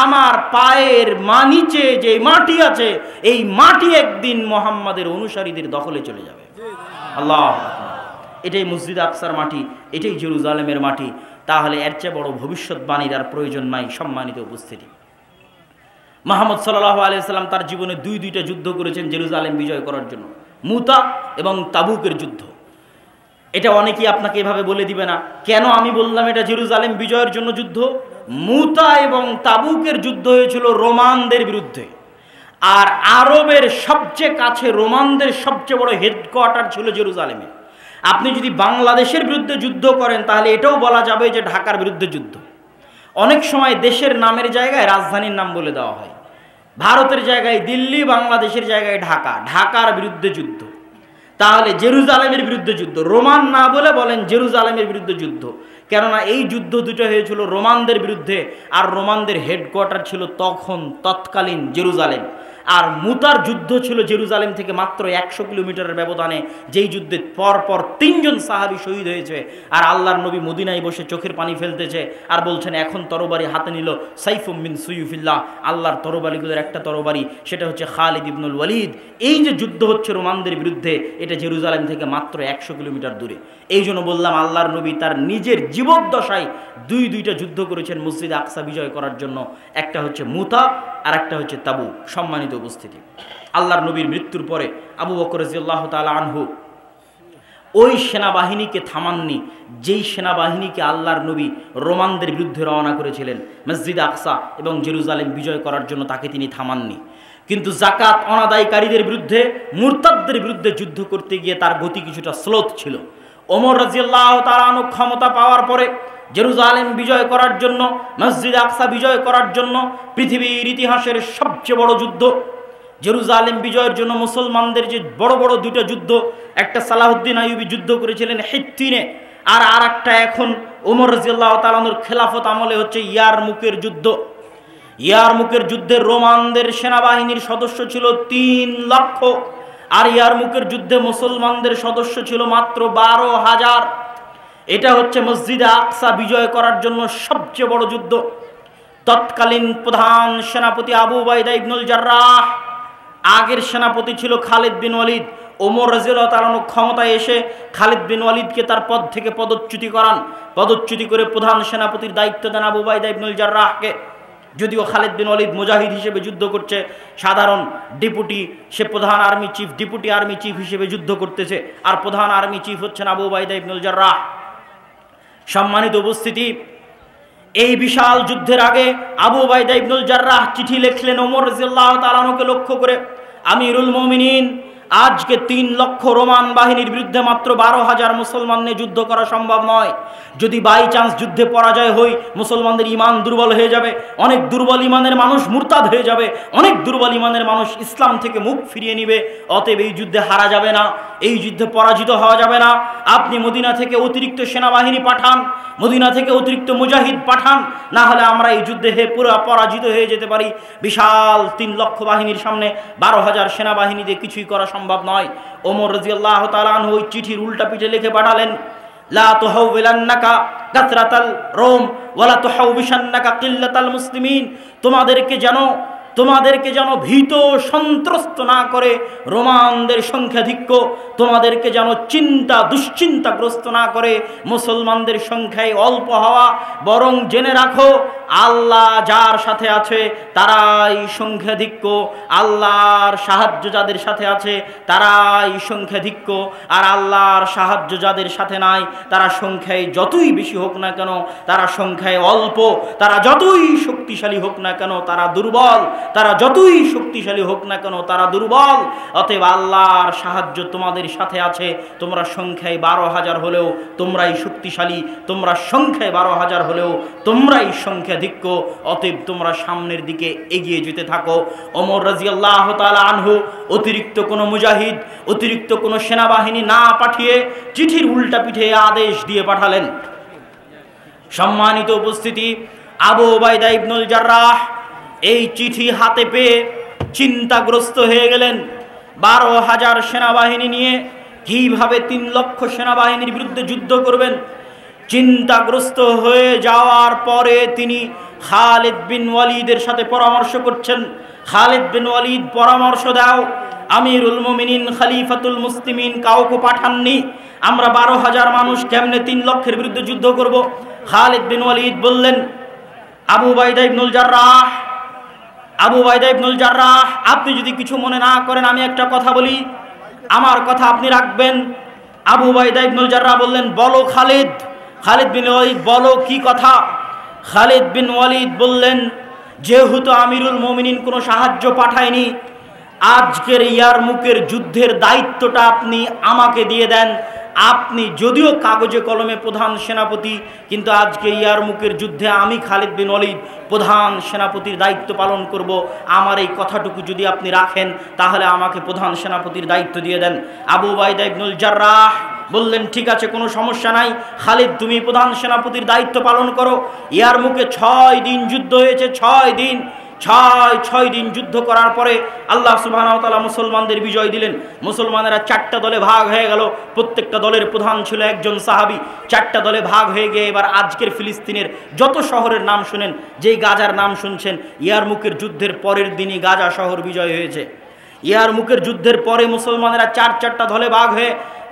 আমার পায়ের নিচে যে মাটি আছে এই মাটি একদিন মুহাম্মাদের অনুসারীদের দখলে চলে যাবে। আল্লাহ, এটাই মসজিদ আকসার মাটি, এটাই জেরুজালেমের মাটি। তাহলে এর চেয়ে বড় ভবিষ্যৎবাণীর আর প্রয়োজন নাই। সম্মানিত উপস্থিতি, মুহাম্মদ সাল্লাল্লাহু আলাইহি ওয়াসাল্লাম তার জীবনে দুইটা যুদ্ধ করেছেন জেরুজালেম বিজয় করার জন্য, মুতা এবং তাবুকের যুদ্ধ। এটা অনেকেই আপনাকে এভাবে বলে দিবে না। কেন আমি বললাম এটা জেরুজালেম বিজয়ের জন্য যুদ্ধ? মুতা এবং তাবুকের যুদ্ধ হয়েছিল রোমানদের বিরুদ্ধে, আর আরবের সবচেয়ে কাছে রোমানদের সবচেয়ে বড় হেডকোয়ার্টার ছিল জেরুজালেমে। আপনি যদি বাংলাদেশের বিরুদ্ধে যুদ্ধ করেন তাহলে এটাও বলা যাবে যে ঢাকার বিরুদ্ধে যুদ্ধ। অনেক সময় দেশের নামের জায়গায় রাজধানীর নাম বলে দেওয়া হয়। ভারতের জায়গায় দিল্লি, বাংলাদেশের জায়গায় ঢাকা, ঢাকার বিরুদ্ধে যুদ্ধ। তাহলে জেরুজালেমের বিরুদ্ধে যুদ্ধ, রোমান না বলে বলেন জেরুজালেমের বিরুদ্ধে যুদ্ধ। কেননা এই যুদ্ধ দুটো হয়েছিল রোমানদের বিরুদ্ধে, আর রোমানদের হেডকোয়ার্টার ছিল তখন তৎকালীন জেরুজালেম। আর মুতার যুদ্ধ ছিল জেরুজালেম থেকে মাত্র 100 কিলোমিটারের ব্যবধানে, যেই যুদ্ধে পরপর 3 জন সাহাবী শহীদ হয়েছে। আর আল্লাহর নবী মদিনায় বসে চোখের পানি ফেলতেছে আর বলছেন, এখন তরবারি হাতে নিল সাইফুম মিন সুয়ুফিল্লাহ, আল্লাহর তরবারিগুলোর একটা তরবারি, সেটা হচ্ছে খালিদ ইবনুল ওয়ালিদ। এই যে যুদ্ধ হচ্ছে রোমানদের বিরুদ্ধে, এটা জেরুজালেম থেকে মাত্র 100 কিলোমিটার দূরে। এই জন্য বললাম আল্লাহর নবী তার নিজের জীবদ্দশায় দুইটা যুদ্ধ করেছেন মসজিদ আকসা বিজয় করার জন্য। একটা হচ্ছে মুতা আর একটা হচ্ছে তাবুক। সম্মানিত উপস্থিতি, আল্লাহর নবীর মৃত্যুর পরে আবু বকর রাদিয়াল্লাহু তাআলা আনহু ওই সেনাবাহিনীকে থামাননি যেই সেনাবাহিনীকে আল্লাহর নবী রোমানদের বিরুদ্ধে রওনা করেছিলেন মসজিদ আকসা এবং জেরুজালেম বিজয় করার জন্য, তাকে তিনি থামাননি। কিন্তু জাকাত অনাদায়কারীদের বিরুদ্ধে, মুরতাদদের বিরুদ্ধে যুদ্ধ করতে গিয়ে তার গতি কিছুটা স্লোথ ছিল। ওমর রাদিয়াল্লাহু তাআলা আনহু ক্ষমতা পাওয়ার পরে জেরুজালেম বিজয় করার জন্য, মসজিদ আকসা বিজয় করার জন্য, পৃথিবীর ইতিহাসের সবচেয়ে বড় যুদ্ধ জেরুজালেম বিজয়ের জন্য মুসলমানদের যে বড় বড় দুটো যুদ্ধ, একটা সালাহুদ্দিন আইয়ুবী যুদ্ধ করেছিলেন হিত্তিনে, আর একটা এখন ওমর রাদিয়াল্লাহু তাআলা আনহুর খেলাফত আমলে হচ্ছে ইয়ারমুকের যুদ্ধ। ইয়ারমুকের যুদ্ধে রোমানদের সেনাবাহিনীর সদস্য ছিল 3 লক্ষ, আর ইয়ারমুকের যুদ্ধে মুসলমানদের সদস্য ছিল মাত্র 12,000। এটা হচ্ছে মসজিদে আকসা বিজয় করার জন্য সবচেয়ে বড় যুদ্ধ। তৎকালীন প্রধান সেনাপতি আবু উবাইদা ইবনুল জাররাহ, আগের সেনাপতি ছিল খালিদ বিন ওয়ালিদ। ওমর রাদিয়াল্লাহু তাআলা ক্ষমতায় এসে খালিদ বিন ওয়ালিদকে তার পদ থেকে পদচ্যুতি করান। পদচ্যুতি করে প্রধান সেনাপতির দায়িত্ব দেন আবু উবাইদা ইবনুল জাররাহকে। যদিও খালিদ বিন ওয়ালিদ মুজাহিদ হিসেবে যুদ্ধ করছে, সাধারণ ডেপুটি, সে প্রধান army chief, deputy army chief হিসেবে যুদ্ধ করতেছে, আর প্রধান আর্মি চিফ হচ্ছেন আবু উবাইদা ইবনুল জাররাহ। সম্মানিত উপস্থিতি, এই বিশাল যুদ্ধের আগে আবু উবাইদা ইবনুল জাররাহ চিঠি লিখলেন ওমর রাদিয়াল্লাহু তাআলা আনহুকে লক্ষ্য করে, আমিরুল মুমিনিন, আজকে 3 লক্ষ রোমান বাহিনীর বিরুদ্ধে মাত্র 12,000 মুসলমান নিয়ে যুদ্ধ করা সম্ভব নয়। যদি বাই চান্স যুদ্ধে পরাজয় হই, মুসলমানদের ইমান দুর্বল হয়ে যাবে, অনেক দুর্বল ইমানের মানুষ মুরতাদ হয়ে যাবে, অনেক দুর্বল ইমানের মানুষ ইসলাম থেকে মুখ ফিরিয়ে নিবে। অতএব এই যুদ্ধে হারা যাবে না, এই যুদ্ধে পরাজিত হওয়া যাবে না। আপনি মদিনা থেকে অতিরিক্ত সেনাবাহিনী পাঠান, মদিনা থেকে অতিরিক্ত মুজাহিদ পাঠান, না হলে আমরা এই যুদ্ধে পুরো পরাজিত হয়ে যেতে পারি। বিশাল 3 লক্ষ বাহিনীর সামনে 12,000 সেনাবাহিনী দিয়ে কিছুই করা সম্ভব নয়। ওমর রাদিয়াল্লাহু তাআলা আনহু ওই চিঠির উল্টা পিঠে লিখে পাঠালেন, লা তুহাউবিলান্নাকা কাসরাতাল রোম ওয়ালা তুহাউবিশান্নাকা কিল্লাতাল মুসলিমিন। তোমাদেরকে যেন ভীত সন্ত্রস্ত না করে রোমানদের সংখ্যাধিক্য, তোমাদেরকে যেন দুশ্চিন্তাগ্রস্ত না করে মুসলমানদের সংখ্যায় অল্প হওয়া, বরং জেনে রাখো আল্লাহ যার সাথে আছে তারাই সংখ্যাধিক্য, আল্লাহর সাহায্য যাদের সাথে আছে তারাই সংখ্যাধিক্য, আর আল্লাহর সাহায্য যাদের সাথে নাই তারা সংখ্যায় যতই বেশি হোক না কেন তারা সংখ্যায় অল্প, তারা যতই শক্তিশালী হোক না কেন তারা দুর্বল, তারা যতই শক্তিশালী হোক না কেন তারা দুর্বল। অতএব আল্লাহর সাহায্য তোমাদের সাথে আছে। তোমরা সংখ্যায় 12,000 হলেও তোমরাই শক্তিশালী, তোমরা সংখ্যায় 12,000 হলেও তোমরাই সংখ্যাধিক্য। অতএব তোমরা সামনের দিকে এগিয়ে যেতে থাকো। ওমর রাদিয়াল্লাহু তাআলা আনহু অতিরিক্ত কোনো মুজাহিদ, অতিরিক্ত কোনো সেনাবাহিনী না পাঠিয়ে চিঠির উল্টা পিঠে আদেশ দিয়ে পাঠালেন। সম্মানিত উপস্থিতি, আবু উবাইদা ইবনুল জাররাহ এই চিঠি হাতে পেয়ে চিন্তাগ্রস্ত হয়ে গেলেন। 12,000 সেনাবাহিনী নিয়ে কিভাবে 3 লক্ষ সেনাবাহিনীর বিরুদ্ধে যুদ্ধ করবেন? চিন্তাগ্রস্ত হয়ে যাওয়ার পরে তিনি খালিদ বিন ওয়ালিদের সাথে পরামর্শ করছেন। খালিদ বিন ওয়ালিদ পরামর্শ দাও, আমিরুল মুমিনিন খলিফাতুল মুসলিমিন কাউকে পাঠাননি, আমরা 12,000 মানুষ কেমনে 3 লক্ষের বিরুদ্ধে যুদ্ধ করব? খালিদ বিন ওয়ালিদ বললেন, আবু উবাইদা ইবনুল জাররাহ, আপনি যদি কিছু মনে না করেন আমি একটা কথা বলি, আমার কথা আপনি রাখবেন। আবু উবাইদা ইবনুল জাররাহ বললেন, বলো খালিদ। খালিদ বিন ওয়ালিদ, বলো কি কথা? খালিদ বিন ওয়ালিদ বললেন, যেহেতু আমিরুল মুমিনিন কোনো সাহায্য পাঠায়নি, আজকের ইয়ারমুকের যুদ্ধের দায়িত্বটা আপনি আমাকে দিয়ে দেন। আপনি যদিও কাগজে কলমে প্রধান সেনাপতি, কিন্তু আজকে ইয়ারমুকের যুদ্ধে আমি খালিদ বিন ওয়ালিদ প্রধান সেনাপতির দায়িত্ব পালন করব। আমার এই কথাটুকু যদি আপনি রাখেন তাহলে আমাকে প্রধান সেনাপতির দায়িত্ব দিয়ে দেন। আবু উবাইদা ইবনুল জাররাহ বললেন, ঠিক আছে, কোনো সমস্যা নাই, খালিদ তুমি প্রধান সেনাপতির দায়িত্ব পালন করো। ইয়ারমুকে 6 দিন যুদ্ধ হয়েছে, 6 দিন, 6 দিন যুদ্ধ করার পরে আল্লাহ সুবহানাহু ওয়া তাআলা মুসলমানদের বিজয় দিলেন। মুসলমানেরা 4টা দলে ভাগ হয়ে গেল, প্রত্যেকটা দলের প্রধান ছিল একজন সাহাবী। 4টা দলে ভাগ হয়ে গিয়ে এবার আজকের ফিলিস্তিনের যত শহরের নাম শুনেন, যেই গাজার নাম শুনছেন, ইয়ারমুকের যুদ্ধের পরের দিনই গাজা শহর বিজয় হয়েছে। ইয়ারমুকের যুদ্ধের পরে মুসলমানেরা 4টা দলে ভাগ হয়ে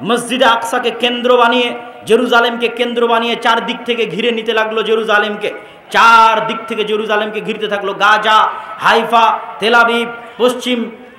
মসজিদে আকসাকে কেন্দ্র বানিয়ে, জেরুজালেমকে কেন্দ্র বানিয়ে 4 দিক থেকে ঘিরে নিতে লাগলো জেরুজালেমকে। 4 দিক থেকে জেরুজালেমকে ঘিরতে থাকলো গাজা, হাইফা, তেল আবিব,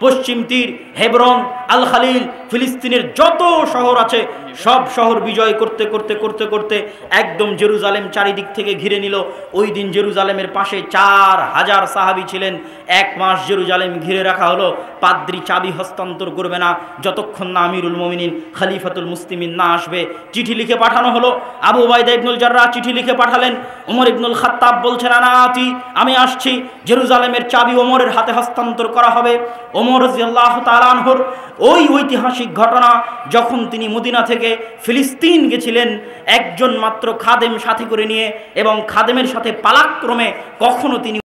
পশ্চিম তীর, হেবরন আল খালিল, ফিলিস্তিনের যত শহর আছে সব শহর বিজয় করতে করতে করতে করতে একদম জেরুজালেম চারিদিক থেকে ঘিরে নিল। ওই দিন জেরুজালেমের পাশে 4000 সাহাবী ছিলেন। 1 মাস জেরুজালেম ঘিরে রাখা হলো। পাদ্রী চাবি হস্তান্তর করবে না যতক্ষণ না আমিরুল মুমিনিন খলিফাতুল মুসলিমিন না আসবে। চিঠি লিখে পাঠানো হলো। আবু উবাইদা ইবনুল জাররাহ চিঠি লিখে পাঠালেন। ওমর ইবনুল খাত্তাব বলছেন, আনাতি, আমি আসছি। জেরুজালেমের চাবি ওমরের হাতে হস্তান্তর করা হবে। ওমর রাদিয়াল্লাহু তাআলা আনহুর ওই ঐতিহাসিক ঘটনা, যখন তিনি মদিনা থেকে ফিলিস্তিন গেছিলেন একজন মাত্র খাদেম সাথে করে নিয়ে, এবং খাদেমের সাথে পালাক্রমে কখনো তিনি